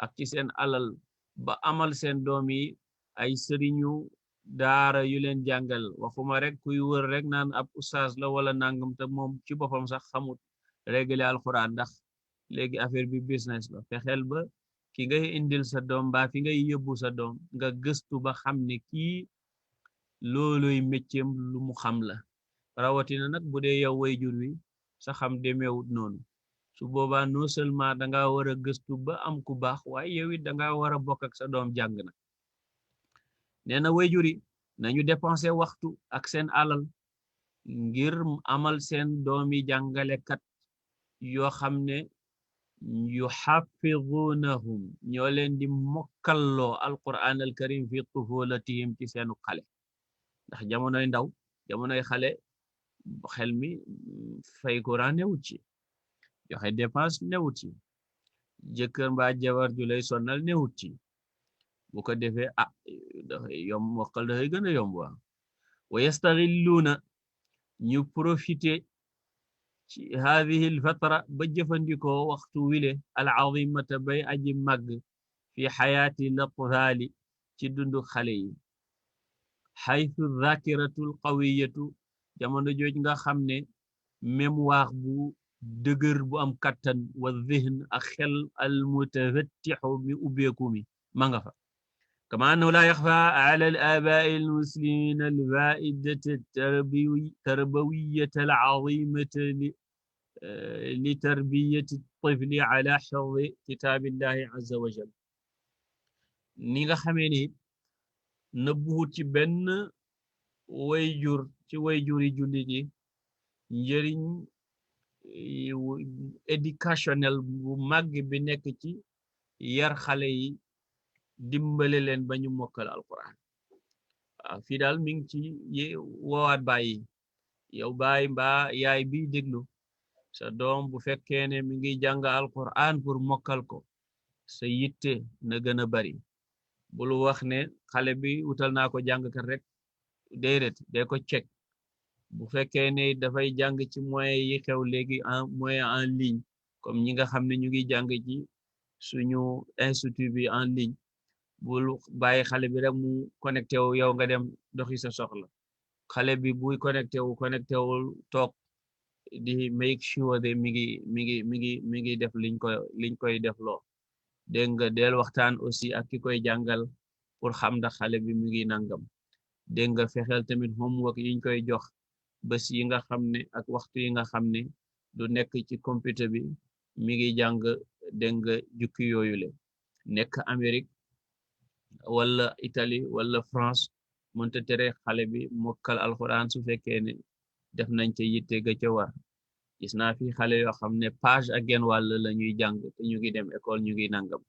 [SPEAKER 1] ak ci seen alal ba amal seen doom yi ay sëriñu daara yu leen jàngal waxuma rek kuy wër rek naan ab ustaas la wala nangam te moom ci boppam sax xamut règle alquran ndax léegi affaire bi business la fexeel ba ki ngay indil sa doom mbaa fi ngay yóbbu sa doom nga gëstu ba xam ne kii looloy mécceem lu mu xam la rawatina nag bu dee yow wayjur wi sa xam demeewut noonu su boobaa non seulement danga war a gëstu ba am ku baax waaye yow it danga war a bokk ak sa doom jàng na nee na wayjur yi nañu dépenser waxtu ak seen alal ngir amal seen doomi jàngalekat yoo xam ne yuhaffizunahum ñoo leen di mokkalloo alquran al karim fi tufulatihim ci seenu xale ndax jamonoy ndaw jamonoy xale xel mi fay courant newut ci joxe dépense newut ci jëkkër mbaa jabar ju lay sonnal newut ci bu ko defee dafay yomb mokkal dafay gën a yomb waa wa yastaghilluuna ñu profité ci hadihi alfatra ba jëfandikoo waxtu wile alazimata bay aji màgg fi xayaati latfaali ci dundu xale yi xaytu dhakiratul qawiyatu jamono jooj nga xam ne mémoire bu dëgër bu am kattan wa dhihn ak xel al mutafattixu mi ubbeeku mi ma nga fa kama annahu la yaxfa ala al abaai al muslimin al faidata tarbawiyata al azimata li tarbiyati tifli ala xifdi kitaabillahi azza wa jal ni nga xamee ni nëbbuwut ci benn wayjur ci wayjuri jullit yi njëriñ éducationnel bu màgg bi nekk ci yar xale yi dimbale leen ba ñu mokkal alquran waaw fii daal mi ngi ci woowaat bàyyi yow baay mbaa yaay bi déglu sa doom bu fekkee ne mi ngi jàng alquran pour mokkal ko sa yitte na gën a bari bul wax ne xale bi utal naa ko jàngkat rek déedéet de ko cek bu fekkee ne dafay jàng ci moyen yi xew léegi moyen en ligne comme ñi nga xam ne ñu ngi jàng ci suñu institut bi en ligne bul bàyyi xale bi rek mu connecté wu yow nga dem doxi sa soxla xale bi buy connecté wul toog di make sure de mi ngi def liñ koy def loo dégg nga del waxtaan aussi ak ki koy jàngal pour xam ndax xale bi mi ngi nangam dégg nga fexeel tamit homework yiñ koy jox bés yi nga xam ne ak waxtu yi nga xam ne du nekk ci computer bi mi ngi jàng dégg nga jukki yooyu le nekk Amérique wala Italie wala France mënta tere xale bi mokkal alxuraan su fekkee ne def nañ ca yitte ga ca war gis naa fi xale yoo xam ne page ak genn wàll la ñuy jàng te ñu ngi dem école ñu ngi nangam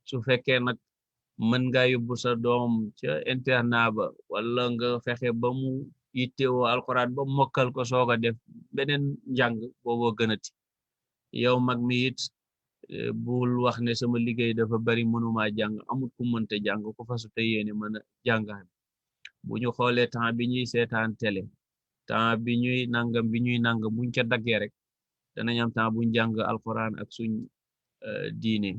[SPEAKER 1] su fekkee nag mën nga yóbbu sa doom ca internat ba wala nga fexe ba mu yittewoo alxuraan ba mokkal ko soog a def beneen njàng booboo gënati yow mag mi it bul wax ne sama liggéey dafa bari mënuma jàng amut ku mënta jàng ku fasu te yéene mën a jàngaan bu ñu xoolee temps bi ñuy seetaan télé temps bi ñuy nangam buñ ca daggee rek danañ am temps buñ jàng alxuraan ak suñ diine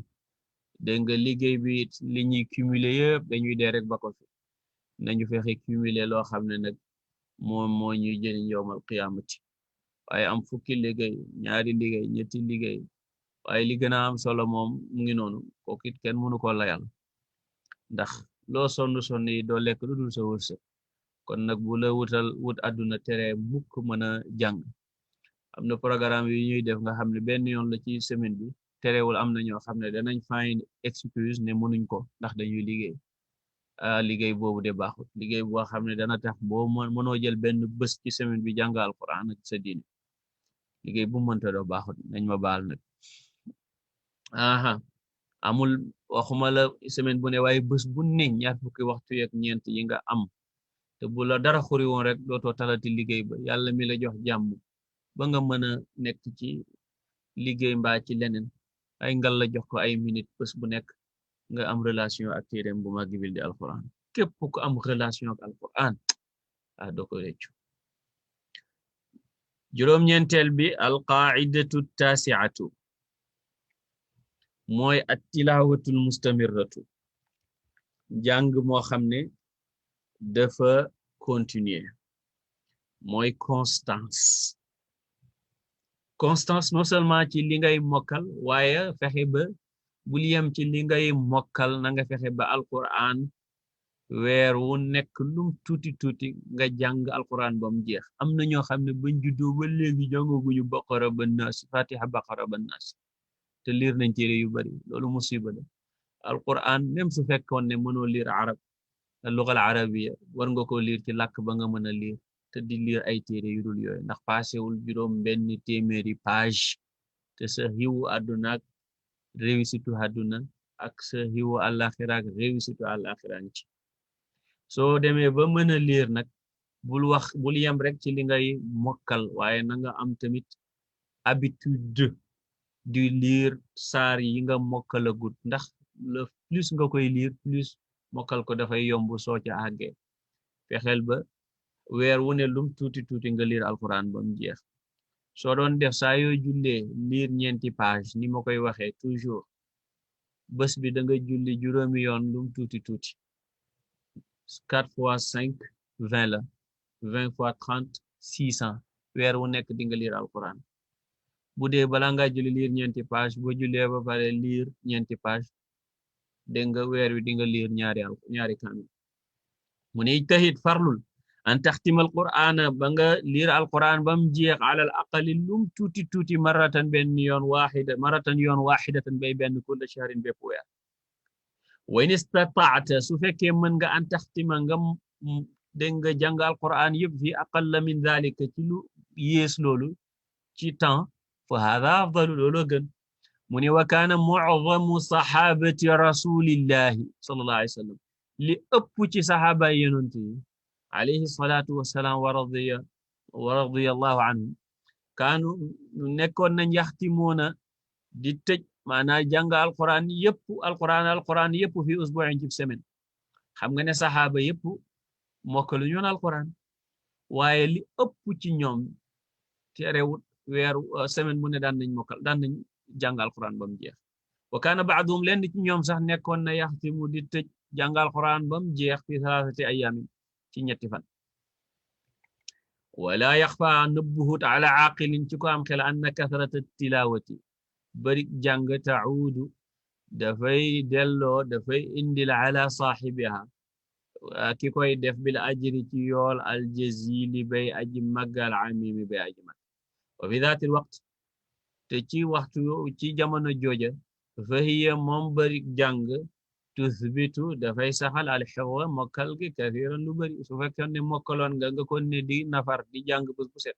[SPEAKER 1] dégg nga liggéey bi li ñuy cumuler yëpp dañuy dee rek ba ko fi nañu fexe cumuler loo xam ne nag moo ñuy jëriñ yowmal qiyaamati waaye am fukki liggéey ñaari liggéey ñetti liggéey waaye li gën a am solo moom mu ngi noonu kooku it kenn mënu ko layal ndax loo sonn yi doo lekk lu dul sa wërsëg kon nag bu la wut àdduna tere mukk mën a jàng am na programme yi ñuy def nga xam ne benn yoon la ci semaine bi terewul am na ñoo xam ne danañ find excuse ne mënuñ ko ndax dañuy liggéey boobu de baaxut liggéey boo xam ne dana tax boo mënoo jël benn bés ci semaine bi jàng alquran ak sa diine liggéey bu mënta doo baaxut nañ ma baal nag amul waxuma la semaine bu ne waaye bés bu ne ñaar fukki waxtu yeeg ñeent yi nga am te bu la dara xuri woon rek dootoo talati liggéey ba yàlla mi la jox jàmm ba nga mën a nekk ci liggéey mbaa ci leneen ay ngal la jox ko ay minute bés bu nekk nga am relation ak téereem bu mag bi di alquran képp ku am relation ak alquran doo ko réccu juróom-ñeenteel bi alqaidatu taasiatu mooy at tilawatul mustamirratu jàng moo xam ne dafa continuer mooy constance non seulement ci li ngay mokkal waaye fexe ba bul yem ci li ngay mokkal na nga fexe ba alquran weer wu nekk lum tuuti nga jàng alquran ba mu jeex am na ñoo xam ne bañ juddoo ba léegi jàngaguñu baqara ba naas fatiha baqara ba naas te liir nañ téere yu bari loolu musiba la alquran même su fekkoon ne mënoo liir arab lugal arabiya war nga ko liir ci làkk ba nga mën a liir te di liir ay téere yu dul yooyu ndax paasewul juróom benn téeméeri page te sa xiwu àdduna ak réussitu àdduna ak sa xiwu àllaxira ak réussitu àllaxira ci soo demee ba mën a liir nag bul yem rek ci li ngay mokkal waaye na nga am tamit habitude di liir saar yi nga mokkalagut ndax le plus nga koy liir plus mokkal ko dafay yomb soo ca àggee fexeel ba weer wu ne lum tuuti tuuti nga liir alquran ba mu jeex soo doon def saa yoo jullee liir ñeenti page ni ma koy waxee toujours bés bi da nga julli juróomi yoon lum tuuti tuuti 4 fois 5 20 la 20 fois 30 600 weer wu nekk di nga liir alquran bu dee bala nga julli liir ñeenti page boo jullee ba pare liir ñeenti page dégg nga weer wi di nga liir ñaari kaamil mu ne ijtahid farlul an taxtima alqur'ana ba nga liir alquran bam jeex alal aqali lum tuuti tuuti maratan yoon waxidatan bay benn kulla shahrin bépp weer wa in istata'ta su fekkee mën nga an taxtima nga dégg nga jàng alquran yëpp fi aqalla min dhalika ci lu yées loolu ci temps fa hada afdalu loolu gën mu ne wa kaana mu'zamu sahabati rasulillahi sallallahu alayhi wa sallam li ëpp ci saxaaba yonent yi alayhi salatu wassalam wa radiyallahu anhum kaanu nekkoon nañ yaxtimuuna di tëj maanaam jàng alquran yëpp fi usbu'in ci semaine xam nga ne saxaaba yëpp mokkalu ñoon alquran waaye li ëpp ci ñoom terewut weeru semaine mu ne daan nañ jàng alquran ba mu jeex wa kaana ba'duhum leen ci ñoom sax nekkoon na yaxtimu di tëj jàng alquran ba mu jeex fi thalathati ayaamin ci ñetti fan wala yaxfa nëbbuhut ala aqilin ci ko am xel anna kathrata tilawati bari jàng ta'uudu dafay indil ala saahibiha ki koy def bil ajri ci yool al jazili bay aji màggal amimi bay aji mag wa fi dhaatil waqt te ci jamono jooja fa hiya moom bari jàng tuthbitu dafay saxal al hifza mokkal gi kathiran lu bari su fekkee ne mokkaloon nga kon ne di nafar di jàng bés bu set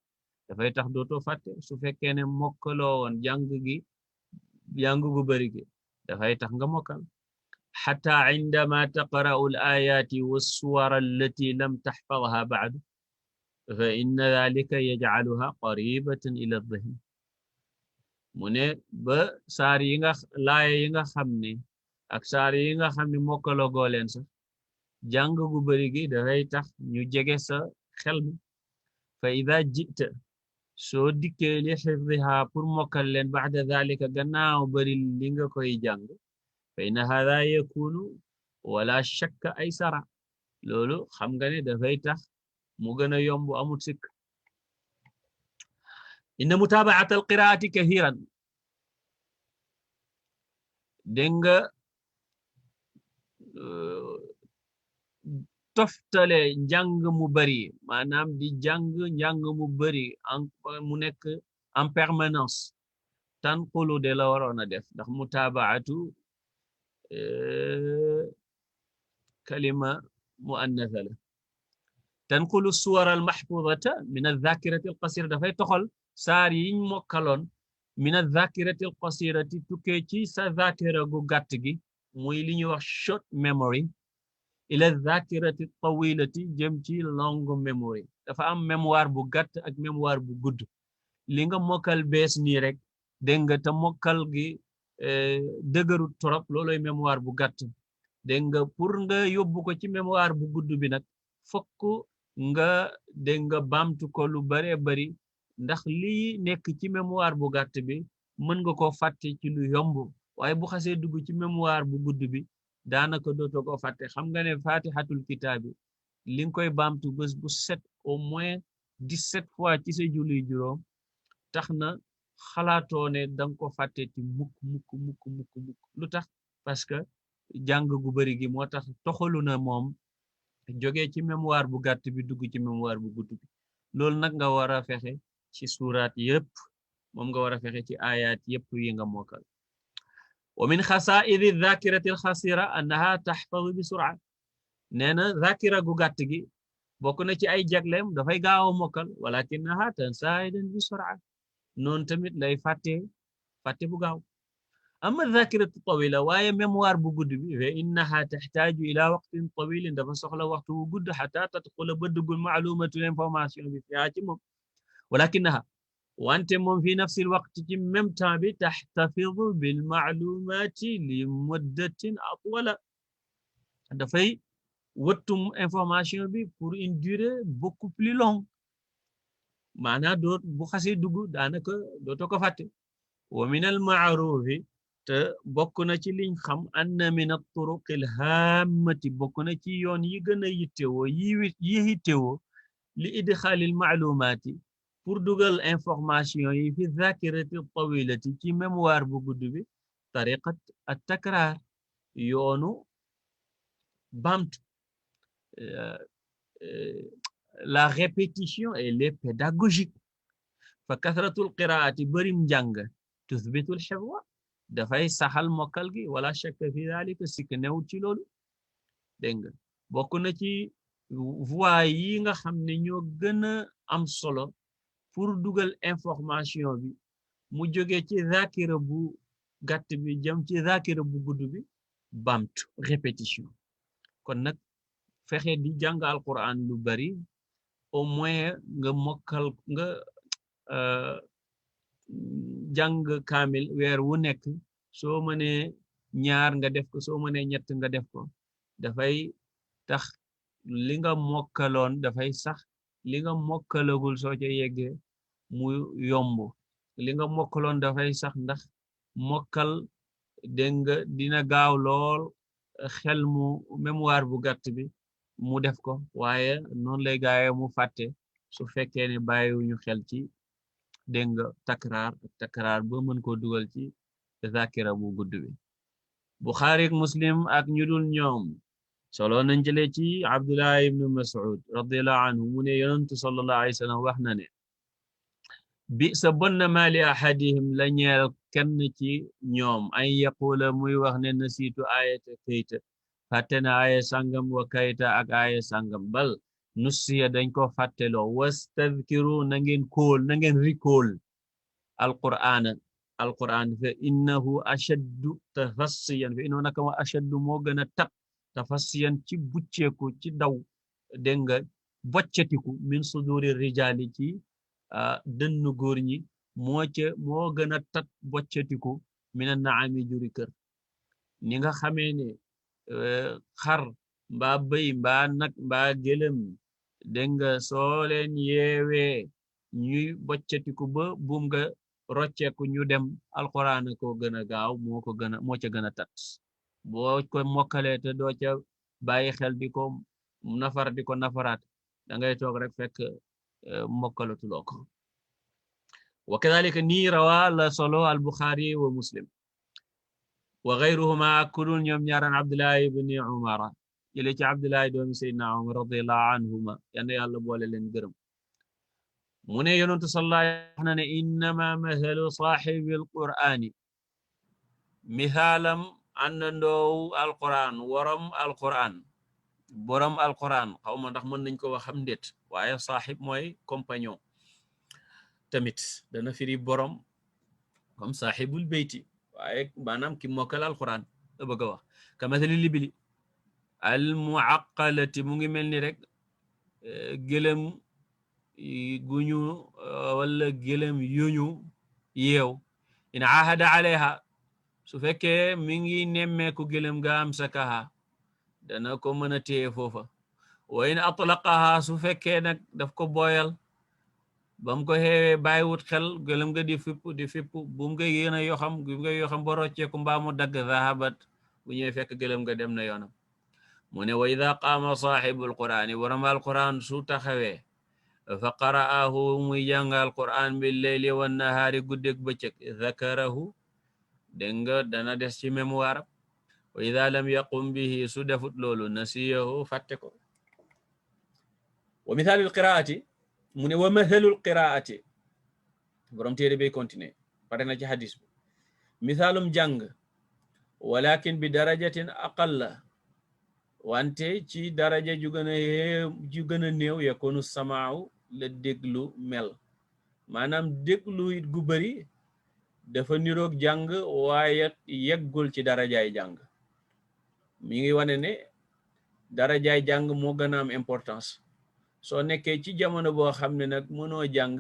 [SPEAKER 1] dafay tax dootoo fàtte su fekkee ne mokkaloo woon jàng gu bari gi dafay tax nga mokkal حتى عندما تقرأ الآيات والسور التي لم تحفظها بعد فإن ذلك يجعلها قريبة إلى الذهن mu ne ba saar yi nga laaya yi nga xam ne ak saar yi nga xam ne mokkaloo goo leen sax jàng gu bari gi dafay tax ñu jege sa xel mi fa ida jita soo dikkee li xifdiha pour mokkal leen baxda dhalika gannaaw bari li nga koy jàng fa inna hada yakunu wala shakka aysara loolu xam nga ne dafay tax mu gën a yomb amul sikk inna mutabaat alqiraati kathiran dégg nga toftale njàng mu bari maanaam di njàng mu bari mu nekk en permanence tanqulu de la waroon a def ndax mutabaatu kalima muannatha la tanqulu suwar al mahfuzata min adh-dhakirati al-qasira dafay toxal saar yiñ mokkaloon min adh-dhakirati al-qasirati tukkee ci sa dhakira gu gàtt gi muy li ñuy wax short memory ila adh-dhakirati at-tawilati jëm ci long memory dafa am mémoire bu gàtt ak mémoire bu gudd li nga mokkal bees nii rek dégg nga te mokkal gi dëgëru trop looloy mémoire bu gàtt dégg nga pour nga yóbbu ko ci mémoire bu gudd bi nag fokk nga dégg nga baamtu ko lu bare bari ndax lii nekk ci mémoire bu gàtt bi mën nga ko fàtte ci lu yomb waaye bu xasee dugg ci mémoire bu gudd bi daanaka dootoo ko fàtte xam nga ne fatihatul kitaabi li nga koy baamtu bés bu set au moins 17 fois ci sa julli juróom tax na xalaatoo ne danga ko fàtte ci mukk lu tax parce que jàng gu bari gi moo tax toxalu na moom jógee ci mémoire bu gàtt bi dugg ci mémoire bu gudd bi loolu nag nga war a fexe ci suuraat yëpp moom nga war a fexe ci ayaat yëpp yi nga mokkal wa min xasaa'idi dhakirati al-xasira annaha taxfadu bi sur'a nee na dhakira gu gàtt gi bokk na ci ay jagleem dafay gaaw a mokkal walakinaha tansa aidan bi sur'a noonu tamit lay fàtte bu gaaw amma dhakiratu tawila waaye mémoire bu gudd bi fa innaha taxtaaju ila waqtin tawilin dafa soxla waxtu bu gudd xata tadxula ba duggul maalumatu information bi fiha ci moom walakinaha wante moom fi nafsi alwaqt ci même temps bi taxtafidu bil maalumati li muddatin atwala dafay wëttum information bi pour une durée beaucoup plus longue maanaam doo bu xasee dugg daanaka dootoo ko fàtte wa min al ma'rufi te bokk na ci liñ xam anna min at-turuq al-hammati bokk na ci yoon yi gën a yittewoo yi yittewoo li idxaalil maalumaati pour dugal information yi fi zakirati tawilati ci mémoire bu gudd bi tariqat at takraar yoonu bamtu la répétition elle est pédagogique fa kasratul qiraati bërim njàng tuthbitul hifza dafay saxal mokkal gi wala shakka fi dhalika sikk newut ci loolu dégg nga bokk na ci voie yi nga xam ne ñoo gën a am solo pour dugal information bi mu jóge ci zakira bu gàtt bi jëm ci zakira bu gudd bi bamtu répétition kon nag fexe di jàng alquran lu bari au moins nga mokkal nga jàng kaamil weer wu nekk soo mënee ñaar nga def ko soo mënee ñett nga def ko dafay tax li nga mokkaloon dafay sax li nga mokkalagul soo ca yeggee mu yomb li nga mokkaloon dafay sax ndax mokkal dégg nga dina gaaw lool xel mu mémoire bu gàtt bi mu def ko waaye noonu lay gaawe mu fàtte su fekkee ne bàyyiwuñu xel ci dégg nga takraar ba mën koo dugal ci zakira bu gudd bi Bukhari ak Muslim ak ñu dul ñoom solo nañ jële ci Abdullah ibn Mas'ud radiyallahu anhu mu ne yonentu sallallahu alayhi wa sallam wax na ne bi sa bonna ma li ahadihim la ñeel kenn ci ñoom ay yaqula muy wax ne nasiitu ayata kayta fàtte na aaya sangam wa kayta ak aaya sangam bal nussiya dañ ko fàtteloo wastadhkiru na ngeen recall alquran fa innahu ashaddu tafassiyan fa innahu naka wa ashaddu moo gën a tat tafassiyan ci bucceeku ci daw dégg nga boccatiku min suduri rijali ci dënnu góor ñi moo gën a tat boccatiku mina naami juri kër ni nga xamee ne xar mbaa bëy mbaa nag mbaa gëlëm dégg nga soo leen yeewee ñuy boccatiku ba buum nga rocceeku ñu dem alquran ko gën a gaaw moo ca gën a tat boo ko mokkalee te doo ca bàyyi xel di ko nafaraat da ngay toog rek fekk mokkalatuloo ko wa kadhalika nii rawa la solo al Bukhari wa Muslim wa ghayruhuma kulul ñoom ñaaran Abdullahi ibn Umar jële ci Abdullahi doomi Sayyidina Umar radiyallahu anhuma yal yàlla boole leen gërëm mu ne yonentu sallallahu alayhi wa sallam wax na ne innama mathalu saahibil qur'ani misaalam àndandoowu alquran borom alquran xaw ma ndax mën nañ ko wax xam ndéet waaye saaxib mooy compagnon tamit dana firi borom comme saaxibul beyti waaye maanaam ki mokkal alquran la bëgg a wax ka mathali libili al muaqqalati mu ngi mel ni rek gëlëm guñu wala gëlëm yuñu yeew in ahada alayha su fekkee mi ngi nemmeeku gëlëm ga am sakaha dana ko mën a téye foofa wa in atlaqaha su fekkee nag daf ko boyal bam ko xeewee bàyyiwut xel gëlëm ga di fipp bum nga yéen a yoxam ba rocceeku mbaa mu dagg zahabat bu ñëwee fekk gëlëm ga dem na yoonam mu ne wa ida qaama saaxibul qur'ani waram alquran su taxawee fa qara'ahu muy jàng alquran bil layli wan nahaari guddeeg bëccëg zakarahu dégg nga dana des ci mémoire wa ida lam yaqum bihi su defut loolu nasiyahu fàtte ko wa mithaalul qiraati mu ne wa mathalul qiraati borom téere bay continuer pare na ci hadis bi mithaalum jàng walakin bi darajatin aqalla wante ci daraja ju gën a néew yakunu samaaw la déglu mel maanaam déglu it gu bari dafa niroog jàng waaye yeggul ci darajaay jàng mi ngi wane ne darajaay jàng moo gën a am importance soo nekkee ci jamono boo xam ne nag mënoo jàng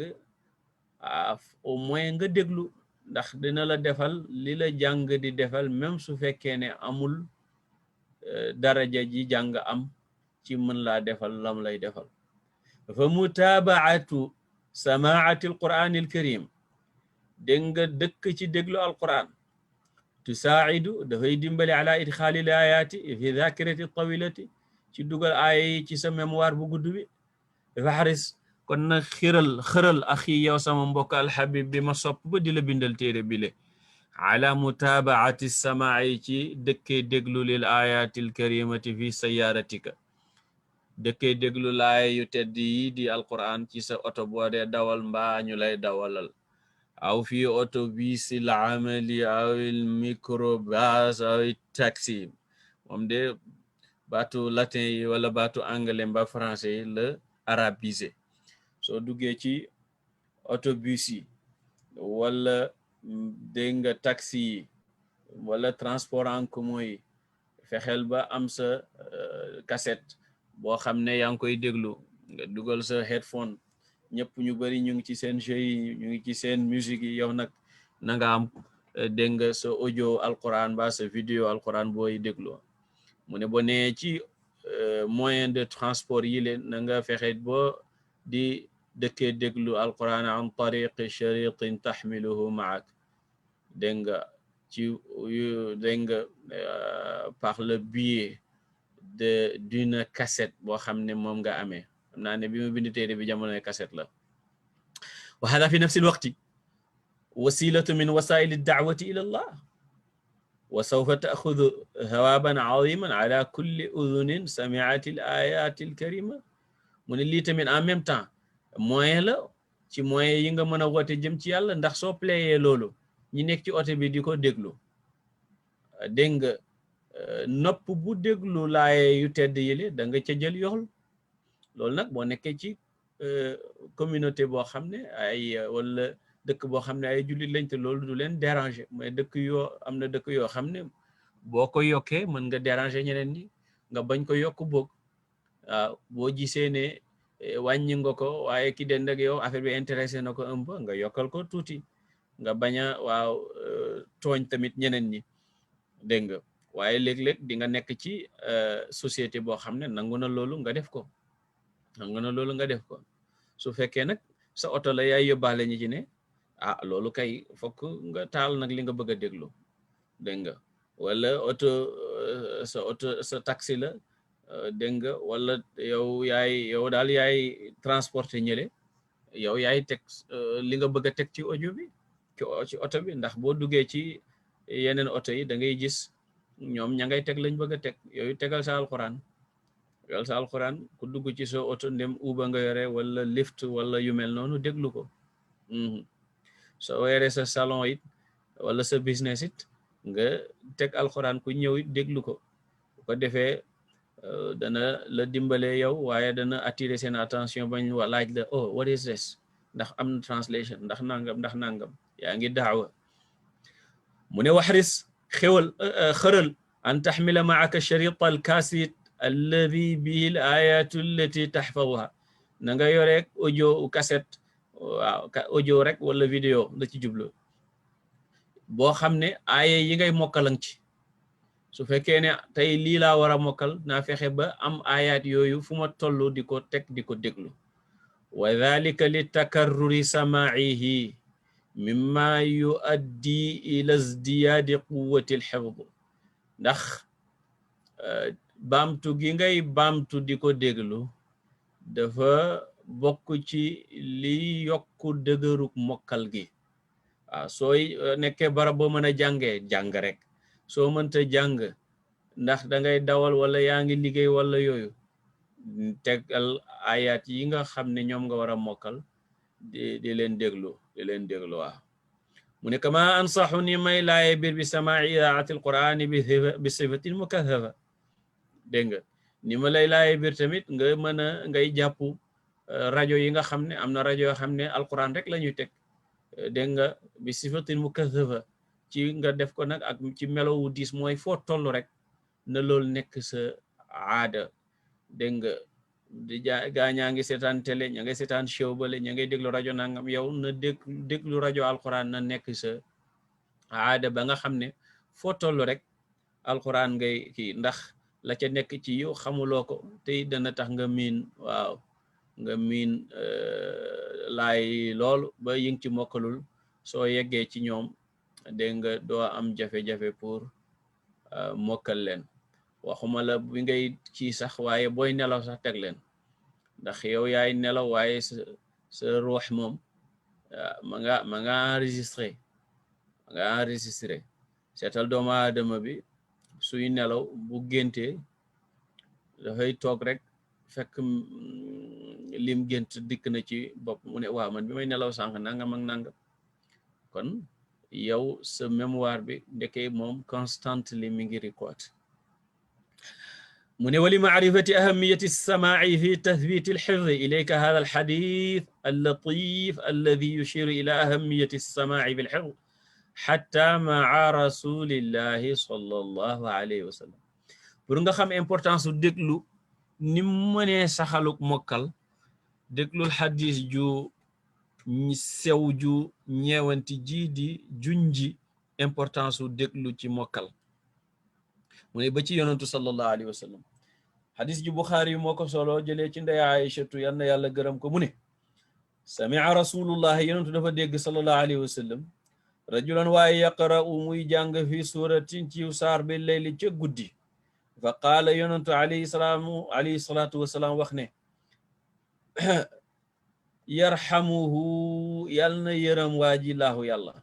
[SPEAKER 1] au moins nga déglu ndax dina la defal li la jàng di defal même su fekkee ne amul daraja ji jàng am ci mën laa defal lam lay defal. fa mutabaatu samaati alquran alkarim dégg nga dëkk ci déglu alquran tusaacidu dafay dimbali ala idxaali laayaati fi dhakirati tawilati ci dugal aaya yi ci sa mémoire bu gudd bi. dafa xaris kon nag xëral axi yow sama mbokk alxabib bi ma sopp ba di la bindal téere bi le ala mutabaati samaa'i ci dëkkee déglu lil ayaati alkarimati fi sayaaratika dëkkee déglu laaya yu tedd yi di alquran ci sa oto boo dee dawal mbaa ñu lay dawalal aw fi autobus al amali aw il microbus aw taxi moom de baatu latin yi wala baatu anglais mba français yi la arabisé soo duggee ci autobus yi wala dégg nga taxi yi wala transport en commun yi fexeel ba am sa cassette boo xam ne yaa ngi koy déglu nga dugal sa headphone ñëpp ñu bari ñu ngi ci seen jeu yi ñu ngi ci seen musique yi yow nag na nga am dégg nga sa audio alquran ba sa vidéo alquran booy déglu mu ne boo nee ci moyen de transport yi leen na nga fexe boo di dëkkee déglu alquran an tariqi sharitin taxmiluhu maak dégg nga ci dégg nga par le biais d'une cassette boo xam ne moom nga amee xam naa ne bi ma bind téere bi jamonoy cassette la wa hada fi nafsi alwaqti wasilatu min wasaili da'wati ila allah wa sawfa ta'khudhu thawaban 'aziman ala kulli udhunin sami'at al-ayat al-karima mu ne lii tamit en même temps moyen la ci moyen yi nga mën a woote jëm ci yàlla ndax soo playé loolu ñi nekk ci oto bi di ko déglu dégg nga nopp bu déglu laaye yu tedd yële da nga ca jël yool loolu nag boo nekkee ci communauté boo xam ne ay wala dëkk boo xam ne ay jullit lañ te loolu du leen déranger mais dëkk yoo am na dëkk yoo xam ne boo ko yokkee mën nga déranger ñeneen ñi nga bañ ko yokk boog waaw boo gisee ne wàññi nga ko waaye ki dend ak yow affaire bi intéressé na ko un peu nga yokkal ko tuuti nga bañ a waaw tooñ tamit ñeneen ñi dégg nga waaye léeg-léeg di nga nekk ci société boo xam ne nangu na loolu nga def ko su fekkee nag sa oto la yaay yóbbaale ñi ci ne loolu kay fokk nga taal nag li nga bëgg a déglu dégg nga wala sa taxi la dégg nga wala yow daal yaay transporté ñële yow yaay teg li nga bëgg a teg ci audio bi ci oto bi ndax boo duggee ci yeneen oto yi da ngay gis ñoom ña ngay teg lañ bëgg a teg yooyu tegal sa alquran ku dugg ci sa oto ndem uba nga yore wala lift wala yu mel noonu déglu ko soo yore sa salon it wala sa business it nga teg alquran ku ñëw it déglu ko bu ko defee dana la dimbale yow waaye dana attirer seen attention bañ laaj la what is this ndax am na translation ndax nangam yaa ngi daawa mu ne waxris xëral an taxmila maaka sharita alkasit alladi bihi al ayatu allati taxfaduha na nga yoreek audio cassette waaw audio rek wala vidéo la ci jublu boo xam ne aaye yi ngay mokkalang ci su fekkee ne tey lii laa war a mokkal naa fexe ba am ayat yooyu fu ma toll di ko teg di ko déglu wa dhalika li takarruri samaa'ihi mimma yuaddi ila izdiyaadi quwwati al-hifz ndax baamtu gi ngay baamtu di ko déglu dafa bokk ci li yokku dëgëruk mokkal gi waaw sooy nekkee barab boo mën a jàng rek soo mënta jàng ndax da ngay dawal wala yaa ngi liggéey wala yooyu tegal ayat yi nga xam ne ñoom nga war a mokkal di leen déglu waaw mu ne kama ansaxu ni may laaye biir bi samaa'i idaati alqur'ani bi sifatin mukaththafa dégg nga ni ma lay laaye biir tamit nga mën a ngay jàpp rajo yi nga xam ne am na rajo yoo xam ne alquran rek la ñuy teg dégg nga bi sifatin mukaththafa ci nga def ko nag ak ci melowu diis mooy foo toll rek na loolu nekk sa aada dégg nga gaa ñaa ngi seetaan télé ña ngay seetaan show bale ña ngay déglu rajo nangam yow na déglu rajo alquran na nekk sa aada ba nga xam ne foo toll rek alquran ngay kii ndax la ca nekk ci yow xamuloo ko te dana tax nga miin waaw nga miin laay loolu ba yi ngi ci mokkalul soo yeggee ci ñoom dégg nga doo am jafe-jafe pour mokkal leen waxuma la bi ngay kii sax waaye booy nelaw sax teg leen ndax yow yaay nelaw waaye sa ruux moom ma nga enregistré seetal doomu aadama bi suy nelaw bu géntee dafay toog rek fekk lim gént dikk na ci bopp mu ne waaw man bi may nelaw sànq nangam ak nangam kon yow sa mémoire bi ndeke moom constantly mi ngi record mu ne wali maarifati ahamiyati alsamaaci fi tathbiti alxifdi ilayka hada alxadith allatif alladi yushiru ila ahamiyati alsamaaci fi alxifd xatta maa rasulillahi sallallahu alayhi wa sallam pour nga xam importance su déglu ni mu mënee saxaluk mokkal déglul xadis ju sew ju ñeewanti ji di junji importance su déglu ci mokkal mu ne ba ci yonantu sallallahu alayhi wa sallam xadis ju Buxaari moo ko solo jëlee ci ndey Aïchatu yal na yàlla gërëm ko mu ne samia rasulullahi yonantu dafa dégg sallallahu alayhi wa sallam rajulan waaye yaqra'u muy jàng fi suratin ci saar bi layli ca guddi fa qaala yonantu alayhi salaatu wasalaam wax ne yarhamuhu yal na yërëm waaji laahu yàlla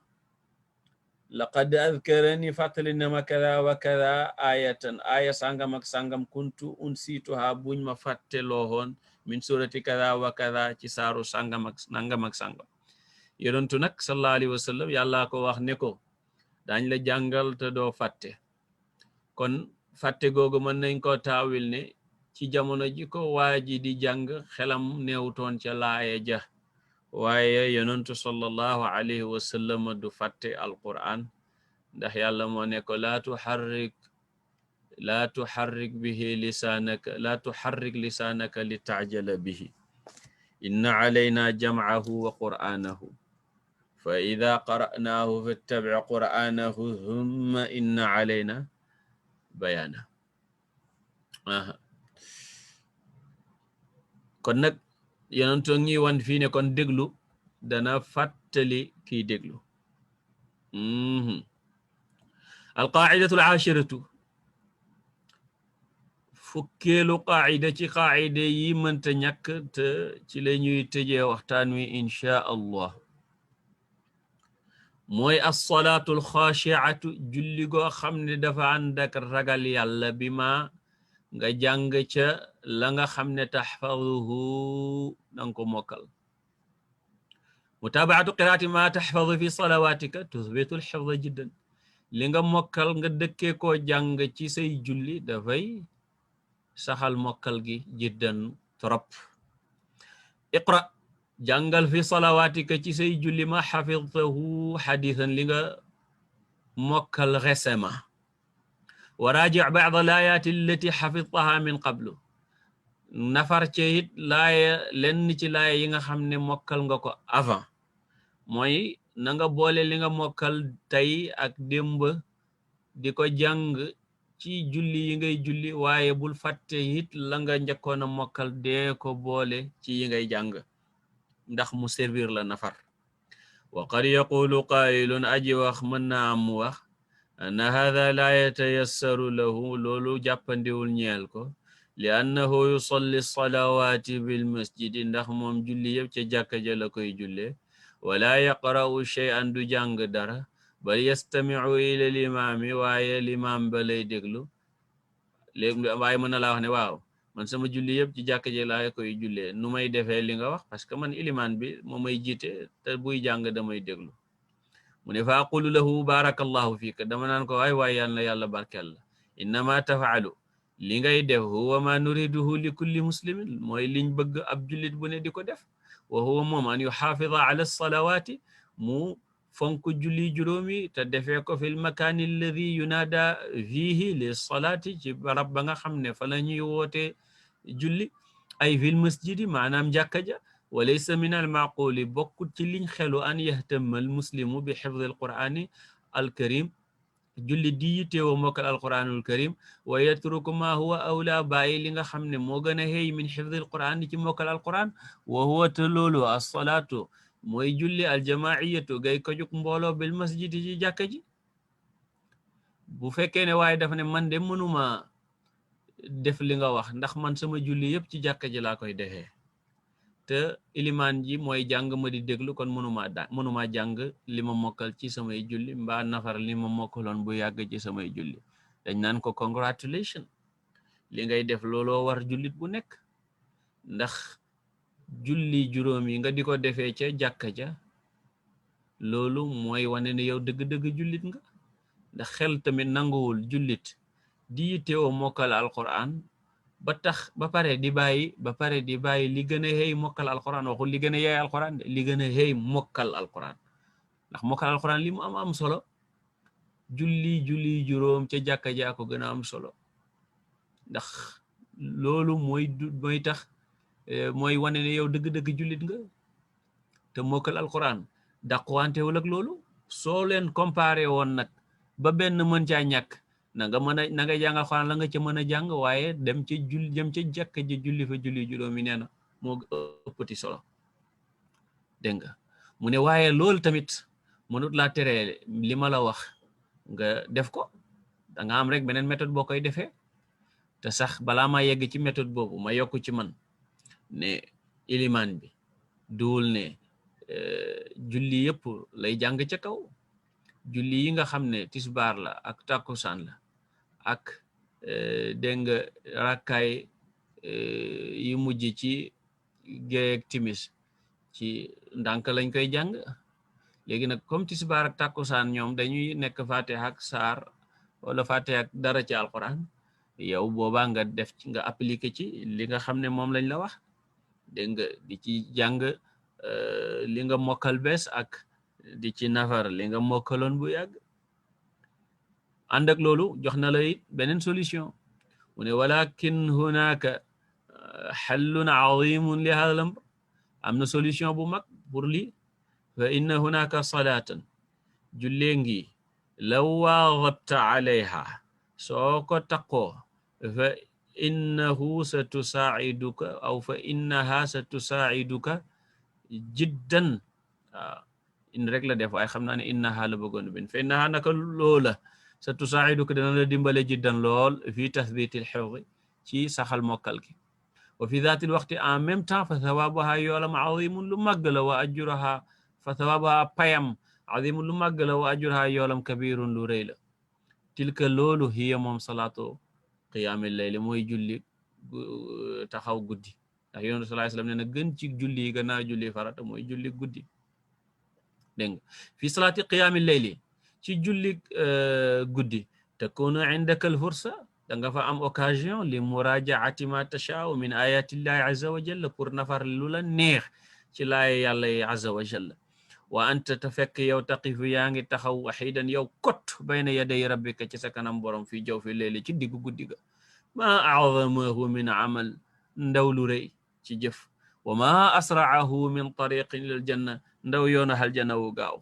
[SPEAKER 1] laqad adkarani fàttali na ma kada wa kada ayatan aya sangam ak sangam kuntu unsituha buñ ma fàtte loohoon min surati kada wa kada ci saaru sangam ak nangam ak sangam yonentu nag sallallahu alayhi wa sallam yàlla ko wax ne ko dañ la jàngal te doo fàtte kon fàtte googu mën nañ ko taawil ne ci jamono ji ko waaji di jàng xelam neewutoon ca laaya ja waaye yonentu sallallahu alayhi wa sallam du fàtte alquran ndax yàlla moo ne ko laa tuharrik bihi lisaanaka laa tuharrik lisaanaka li taajala bihi inna alayna jam'ahu wa qur'anahu fa ida qara'naahu fattabi' qur'anahu thumma inna alayna bayaana kon nag yonentu ngi wan fii ne kon déglu dana fàttali kiy déglu alqaaidatu alashiratu fukkeelu qaida ci qaida yi mënta ñàkk te ci la ñuy tëjee waxtaan wi inchaa allah mooy alsalaatu alxaashiatu julli goo xam ne dafa ànd ak ragal yàlla bi ma nga jàng ca la nga xam ne taxfaduhu danga ko mokkal mutabaatu qiraati ma taxfadu fi salawatika tuthbitu alxifda jiddan li nga mokkal nga dëkkee koo jàng ci say julli dafay saxal mokkal gi jiddan trop iqra jàngal fi salawatika ci say julli ma xafidtahu xadisan li nga mokkal récemment wa raaji' ba'd al-aayaati allati xafidtaha min qablu nafar ci it laaya lenn ci laaya yi nga xam ne mokkal nga ko avant mooy na nga boole li nga mokkal tey ak démb di ko jàng ci julli yi ngay julli waaye bul fàtte it la nga njëkkoon a mokkal dee ko boole ci yi ngay jàng ndax mu servir la nafar wa qad yaqulu qaa'ilun aji wax mën na am mu wax anna hadha la yatayassaru lahu loolu jàppandiwul ñeel ko li annahu yusalli salawaati bil masjidi ndax moom julli yëpp ca jàkka ja la koy julle wala yaqra'u shay'an du jàng dara bal yastami'u ila limaami waaye limaam ba lay déglu léegi waaye mën na laa wax ne waaw man sama julli yëpp ci jàkka ja laa koy jullee nu may defee li nga wax parce que man ilimaan bi moo may jiite te buy jàng damay déglu mu ne fa aqulu lahu barakallahu fiika dama naan ko waay yal na yàlla barkeel la innama tafaalu li ngay def huwa ma nuriduhu li kulli muslimin mooy liñ bëgg ab jullit bu ne di ko def wa huwa moom an yuxaafida ala salawaati mu fonk julli juróomi te defee ko fi l makaani alladi yunaada fiihi li salaati ci barab ba nga xam ne fa la ñuy woote julli ay fil masjidi maanaam jàkka ja wa laysa min al maaquli bokkut ci liñ xelu an yahtamma al muslimu bi xifdi al qur'ani al karim julli di yittewoo mokkal alquranul karim wa yatruku ma huwa awla bàyyi li nga xam ne moo gën a xëy min xifdil quran ci mokkal alquran wa huwa te loolu as-salaatu mooy julli aljamaiyatu gay ko jug mbooloo bil masjidi ci jàkka ji bu fekkee ne waaye dafa ne man de mënuma def li nga wax ndax man sama julli yëpp ci jàkka ji laa koy defee te ilimaan ji mooy jàng ma di déglu kon mënuma jàng li ma mokkal ci samay julli mbaa nafar li ma mokkaloon bu yàgg ci samay julli dañ naan ko congratulation li ngay def looloo war jullit bu nekk ndax julli juróom yi nga di ko defee ca jàkka ja loolu mooy wane ne yow dëgg-dëgg jullit nga ndax xel tamit nanguwul jullit di yittewoo mokkal alquran ba pare di bàyyi li gën a xëy mokkal alquran waxul li gën a yaay alquran li gën a xëy mokkal alquran ndax mokkal alquran li mu am solo julli juróom ca jàkka ja ko gën a am solo ndax loolu mooy tax mooy wane ne yow dëgg-dëgg jullit nga te mokkal alquran dàquwantewul ak loolu soo leen comparé woon nag ba benn mën caa ñàkk na nga jàng alquran la nga ca mën a jàng waaye dem ca jàkka ji julli fa julli juróomi nee na moo ëppati solo dégg nga mu ne waaye loolu tamit mënut laa tere li ma la wax nga def ko da nga am rek beneen méthode boo koy defee te sax balaa ma yegg ci méthode boobu ma yokku ci man ne ilimaan bi duwul ne julli yëpp lay jàng ca kaw julli yi nga xam ne tisbaar la ak takkusaan la ak dégg nga rakkaay yi mujj ci géey ak timis ci ndànk lañ koy jàng léegi nag comme tisbaar ak takkusaan ñoom dañuy nekk fatiha ak saar wala fatiha ak dara ci alquran yow boobaa nga def ci nga appliqué ci li nga xam ne moom lañ la wax dégg nga di ci jàng li nga mokkal bees ak di ci nafar li nga mokkaloon bu yàgg ànd ak loolu jox na la it beneen solution mu ne walakin hunaka xallun azimun li hada lamr am na solution bu mag pour lii fa inna hunaka salatan jullee ngi law waadabta alayha soo ko taqoo fa innahu sa tusaaciduka aw fa innaha sa tusaaciduka jiddan waaw in rek la def waaye xam naa ne innaha la bëggoon bin fa innaha naka loola sa tusaaciduka dana la dimbale jiddan lool fi tathbiti lxifdi ci saxal mokkal gi wa fi daati lwaqti en même temps fa thawaabuha yoolam azimun lu màgg la wa ajruha fa thawaabuha payam azimun lu màgg la wa ajruha yoolam kabirun lu rëy la tilka loolu hiya moom salaatu qiyaamil layli mooy julli taxaw guddi ndax yonent bi sallallahu alayhi wasallam nee na gën ci julli yi gannaaw julli farata mooy julli guddi dégg nga fi salaati qiyaamil layli ci julli guddi takunu indaka al fursa da nga fa am occasion li murajaati ma tashaa'u min ayatillahi azza wa jalla pour nafar lu la neex ci laay yàlla yi azza wa jalla wa anta te fekk yow taqifu yaa ngi taxaw waxidan yow kot bayna yaday rabbika ci sa kanam borom fii jaw fi leeli ci diggu guddi ga ma a'zamahu min amal ndaw lu rëy ci jëf wa ma asra'ahu min tariqin lil janna ndaw yoona hal janna wu gaaw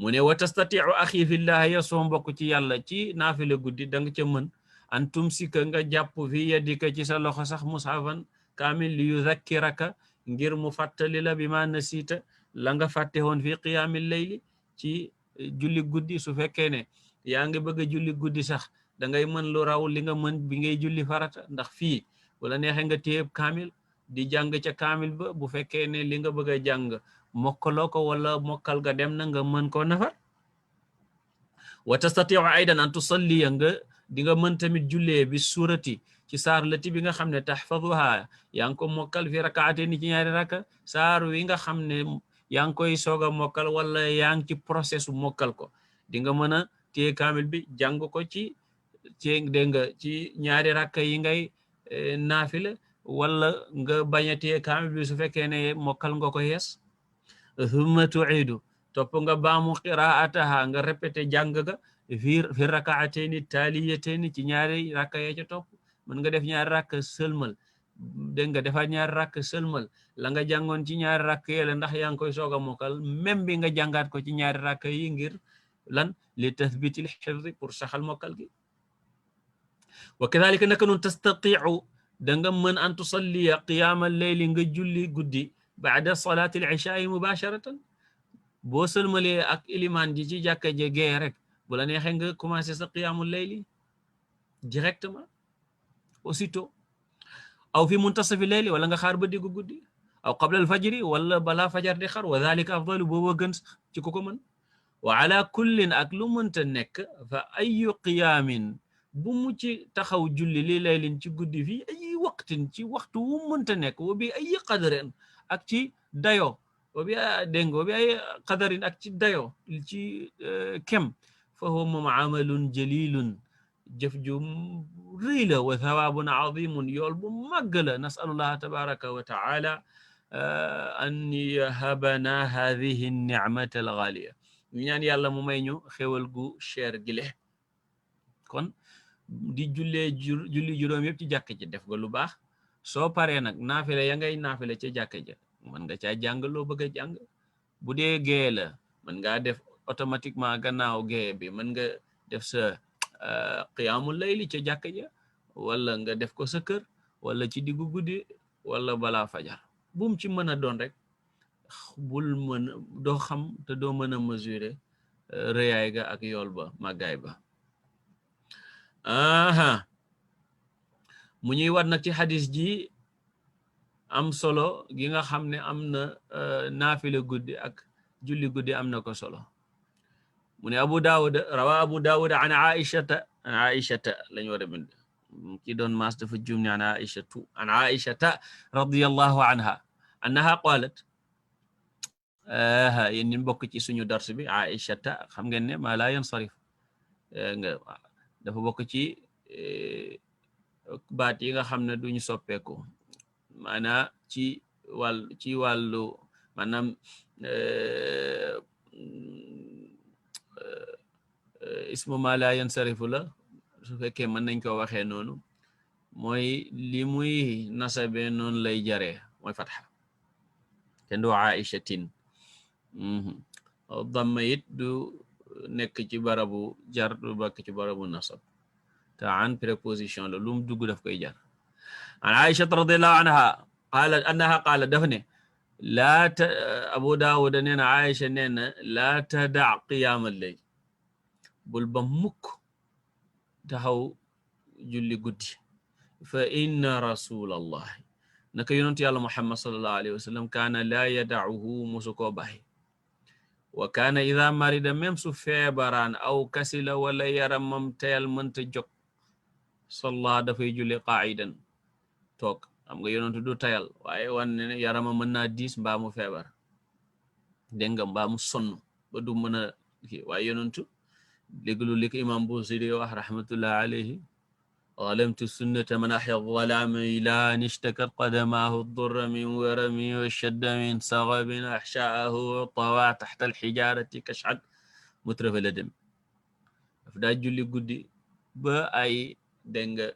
[SPEAKER 1] mu ne wa tastatiu axi fillah ya soo mbokk ci yàlla ci naafile guddi da nga ca mën an tumsika nga jàpp fi yadika ci sa loxo sax mushafan kaamil li yuzakkiraka ngir mu fàttali la bi ma nasita la nga fàtte woon fi qiyaamil layli ci julli guddi su fekkee ne yaa ngi bëgg a julli guddi sax da ngay mën lu raw li nga mën bi ngay julli farata ndax fii wala neexee nga téyeb kaamil di jàng ca kaamil ba bu fekkee ne li nga bëgg a jàng mokkaloo ko wala mokkal ga dem na nga mën koo nafar wa tastatiu aydan an tusalliya nga di nga mën tamit jullee bi surati ci saar lati bi nga xam ne tahfazuha yaa ngi ko mokkal fi rakaate ni ci ñaari raka saar wi nga xam ne yaa ngi koy soog a mokkal wala yaa ngi ci processu mokkal ko di nga mën a téye kaamil bi jàng ko ci dégg nga ci ñaari raka yi ngay naafila wala nga bañ a téye kaamil bi su fekkee ne mokkal nga ko yees thumma tu'idu topp nga baamu qiraataha nga répété jàng ga fi rakaatayni taaliyatayni ci ñaari raka ya ca topp mën nga def ñaari rakk sëlmal dégg nga defaat ñaari rakk sëlmal la nga jàngoon ci ñaari rakk yele ndax yaa ngi koy soog a mokkal même bi nga jàngaat ko ci ñaari rakk yi ngir lan li tathbit al hifz pour saxal mokkal gi wa kadhalika naka noon tastatiu da nga mën an tusalliya qiyaama leyli nga julli guddi baada salaati al ishaa mubasharatan boo sëlmalee ak ilimaan ji ci jàkka je gee rek bu la neexee nga commencé sa qiyaamu leyli directement aussitôt aw fi muntasafi leyli wala nga xaar ba diggu guddi aw qabla al fajri wala balaa fajar di xar wa dhalika afdalu booba gën ci ku ko mën wa ala kullin ak lu mënta nekk fa ayu qiyaamin bu mu ci taxaw julli li laylin ci guddi fii ay waqtin ci waxtu wu mënta nekk wa bi ay qadarin ak ci dayo wa bi dégg nga wa bi ay qadarin ak ci dayo ci kem fa huwa moom amalun jalilun jëf ju rëy la wa thawaabun azimun yool bu màgg la nasalullaha tabaraka wa taala an yahabana hadihi nicmata algaaliya ñu ñaan yàlla mu may ñu xéwal gu cher gile kon di julli juróom yëpp ci jàkk ji def nga lu baax soo paree nag naafile ya ngay naafile ca jàkk ja mën nga caa jàng loo bëgg a jàng bu dee gée la mën ngaa def automatiquement gannaaw gée bi mën nga def sa qiyaamul layli ca jàkk ja wala nga def ko sa kër wala ci diggu guddi wala balaa fajar bum ci mën a doon rek bul mën doo xam te doo mën a mesurer rëyaay ga ak yool ba màggaay ba mu ñuy wat nag ci xadis ji am solo gi nga xam ne am na naafila guddi ak julli guddi am na ko solo mu ne abu daawud rawa abu daawud an aishata lañu war a bind ki doon maas dafa juum ne an aishata radiyallahu anha annaha qalat yéen ñi bokk ci suñu dars bi aishata xam ngeen ne maa laa yansarif nga dafa bokk ci baat yi nga xam ne duñu soppeeku maanaam ci wàllu maanaam ismu maa laa yansarifu la su fekkee mën nañ ko waxee noonu mooy li muy nasabe noonu lay jaree mooy fatxa kenn du aishatin damma it du nekk ci barabu jar du bakk ci barabu nasab te an préposition la lum dugg daf koy jar an aisha radiyallahu anha qaala daf ne abu daawuda nee na aisha nee na laa tada qiyaam al-layl bul ba mukk taxaw julli guddi fa inna rasulallahi naka yonent yàlla muhammad sallallahu alayhi wa sallam kaana laa yada'uhu musu koo bàyyi wa kaana ida marida même su feebaraan aw kasila wala yaramam teyal mënta jóg salla dafay julli qaa'idan toog xam nga yonentu du tayal waaye wan ne yaramam mën naa diis mbaa mu feebar dégg nga mbaa mu sonn ba du mën a kii waaye yonentu déglu li ko imam Busiri wax rahmatullah alayhi zalamtu sunnata man ahya zalama ila an ishtakat qadamahu durra min warami wa shadda min sagabin ahshaahu tawa taxta alxijarati kashad mutrafa la dem daf daa julli guddi ba ay dégg nga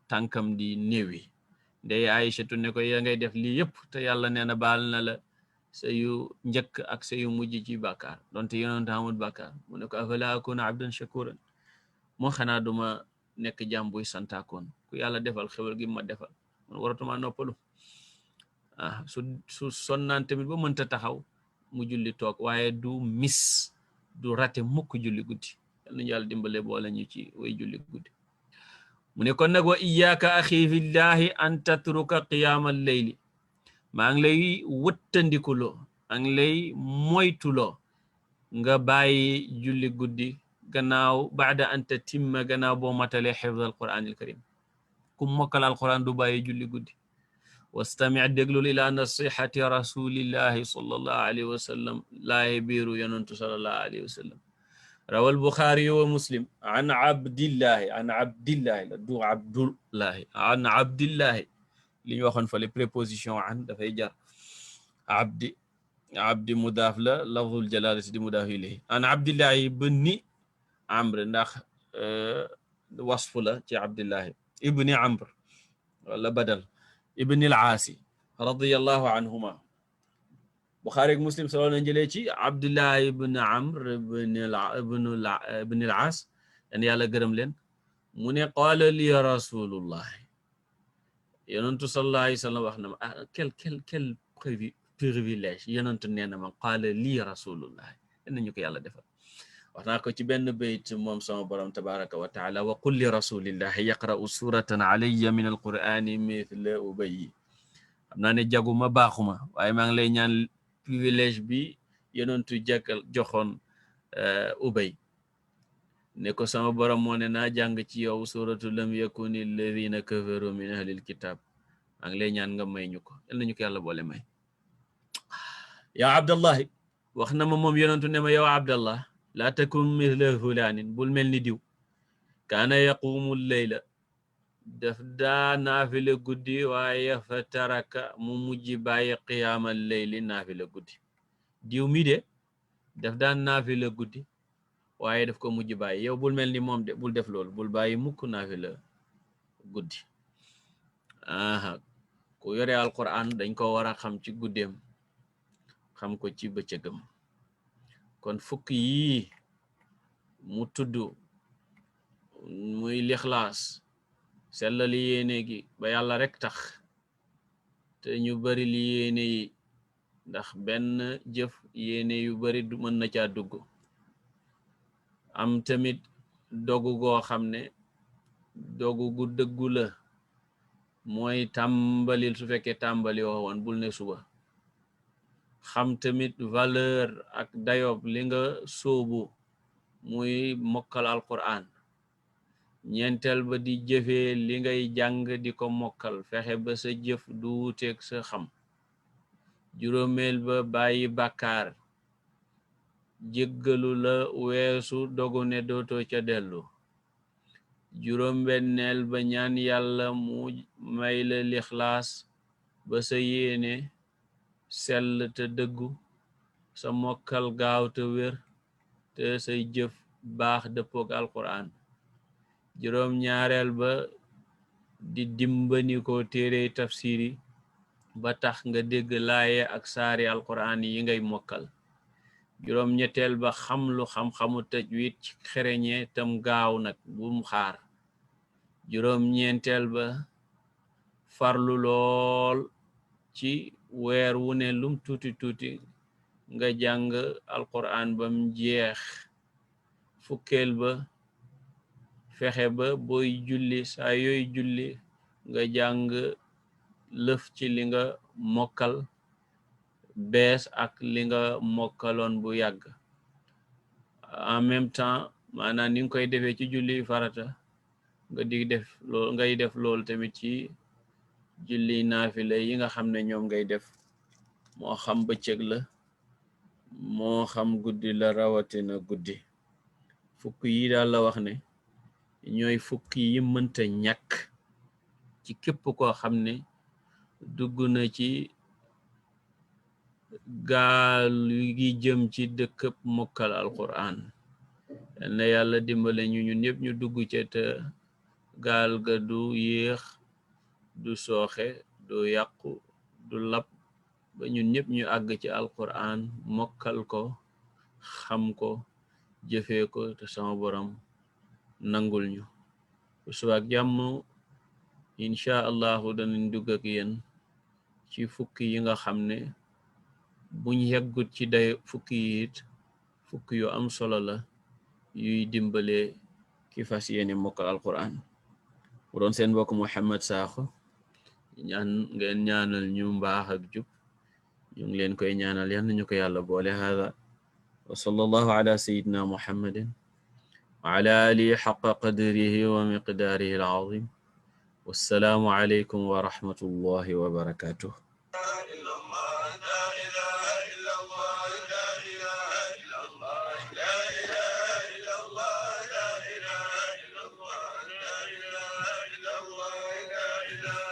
[SPEAKER 1] tànkam di néewi ndey Aïchatu ne ko ya ngay def lii yëpp te yàlla nee na baal na la sa yu njëkk ak sa yu mujj ci bàkkaar donte yonent amul bàkkaar mu ne ko afala akuna abdan shakuran moo xanaa duma nekk jaam buy santaakoon ku yàlla defal xewal gi ma defal man waratuma noppalu su sonnaan tamit ba mënta taxaw mu julli toog waaye du mis du rate mukk julli guddi yal nañu yàlla dimbale boole ñu ci way julli guddi mu ne kon nag wa iyyaka axi fillahi an tatruka qiyaama al-layli maa ngi lay wëttandikuloo maa ngi lay moytuloo nga bàyyi julli guddi gannaaw baada an tatimma gannaaw boo matale xifz al-Qur'an al-karim ku mokkal al-Qur'an du bàyyi julli guddi wastami' déglul ila nasihati rasulillahi sallallahu alayhi wa sallam laaye biiru yonentu sallallahu alayhi wa sallam rawal Bukhari wa Muslim an abdillahi la du abdullahi an abdillahi li ñu waxoon fa le préposition an dafay jar abdi mudaaf la lafzul jalaalati di mudaaf ilayhi an abdillahi ibni amr ndax wasfu la ci abdillahi ibni amr wala badal ibni al-aasi radiyallahu anhuma Buxaari ak Muslim solo na jëlee ci Abdullah ibn Amr ibn al-As dan yàlla gërëm leen mu ne qaala li rasulullah yonentu sallallahu alayhi wa sallam wax na ma quel privilège yonentu nee na ma qaala li rasulullah nañu ko yàlla defal wax naa ko ci benn bayt moom sama borom tabaraka wa taala wa qul li rasulillahi yaqra'u suratan alayya min alqur'ani mithla ubay xam naa ne jaguma baaxuma waaye maa ngi lay ñaan privilège bi yonentu jàkkal joxoon ubay ne ko sama borom moo ne naa jàng ci yow suratu lam yakuni alladhina kafaru min ahlil kitab maa ngi lay ñaan nga may ñu ko yal nañu ko yàlla boole may yaa abdallahi wax na ma moom yonentu ne ma yow abdallah laa takun mithla fulaanin bul mel ni diw kaana yaqumu leyla daf daa naafila guddi waaye fa taraka mu mujj bàyyi qiyaamal leyli naafila guddi diw mi de daf daan naafila guddi waaye daf ko mujj bàyyi yow bul mel ni moom de bul def loolu bul bàyyi mukk naafila guddi aha ku yore alquran dañ ko war a xam ci guddeem xam ko ci bëccëgam kon fukk yi mu tudd muy lixlaas sellal yéene gi ba yàlla rek tax te ñu bari li yéene yi ndax benn jëf yéene yu bari du mën na caa dugg am tamit dogu goo xam ne dogu gu dëggu la mooy tàmbalil su fekkee tàmbali woon bul ne suba xam tamit valeur ak dayob li nga sóobu muy mokkal alquran ñeenteel ba di jëfee li ngay jàng di ko mokkal fexe ba sa jëf du wuuteeg sa xam juróomeel ba bàyyi bàkkaar jéggalu la weesu dogu ne dootoo ca dellu juróom-benneel ba ñaan yàlla mu may la lixlaas ba sa yéene sell te dëggu sa mokkal gaaw te wér te say jëf baax dëppook alquran juróom-ñaareel ba di dimbani ko téere tafsiri ba tax nga dégg laaye ak saari alquran yi ngay mokkal juróom-ñetteel ba xam lu xam-xamu tajwid ci xereñe tam gaaw nag bum xaar juróom-ñeenteel ba farlu lool ci weer wu ne lum tuuti tuuti nga jàng alquran bam jeex fukkeel ba fexe ba booy julli saa yooy julli nga jàng lëf ci li nga mokkal bees ak li nga mokkaloon bu yàgg en même temps maanaam ni nga koy defee ci julli farata nga di def lool ngay def loolu tamit ci julli naafila yi nga xam ne ñoom ngay def moo xam bëccëg la moo xam guddi la rawatina guddi fukk yi daal la wax ne ñooy fukk yi mënta ñàkk ci képp koo xam ne dugg na ci gaal gi jëm ci dëkkëb mokkal alquran yal na yàlla dimbale ñu ñun ñëpp ñu dugg ca te gaal ga du yéex du sooxe du yàqu du lab ba ñun ñëpp ñu àgg ci alquran mokkal ko xam ko jëfee ko te sama borom nangul ñu subaak jàmm incha allahu danañ dugg ak yéen ci fukki yi nga xam ne buñ yeggut ci day fukki yi it fukki yu am solo la yuy dimbale ki fas yéene mokkal alquran mu doon seen mbokk Mouhamed Sakho ñaan ngeen ñaanal ñu mbaax ak jub ñu ngi leen koy ñaanal yal nañu ko yàlla boole hada wa sallallahu ala sayyidina muhammadin wa ala alihi haqqa qadrihi wa miqdarihi al-azim wassalaamu alaykum wa rahmatullahi wa barakatuh
[SPEAKER 2] لا إله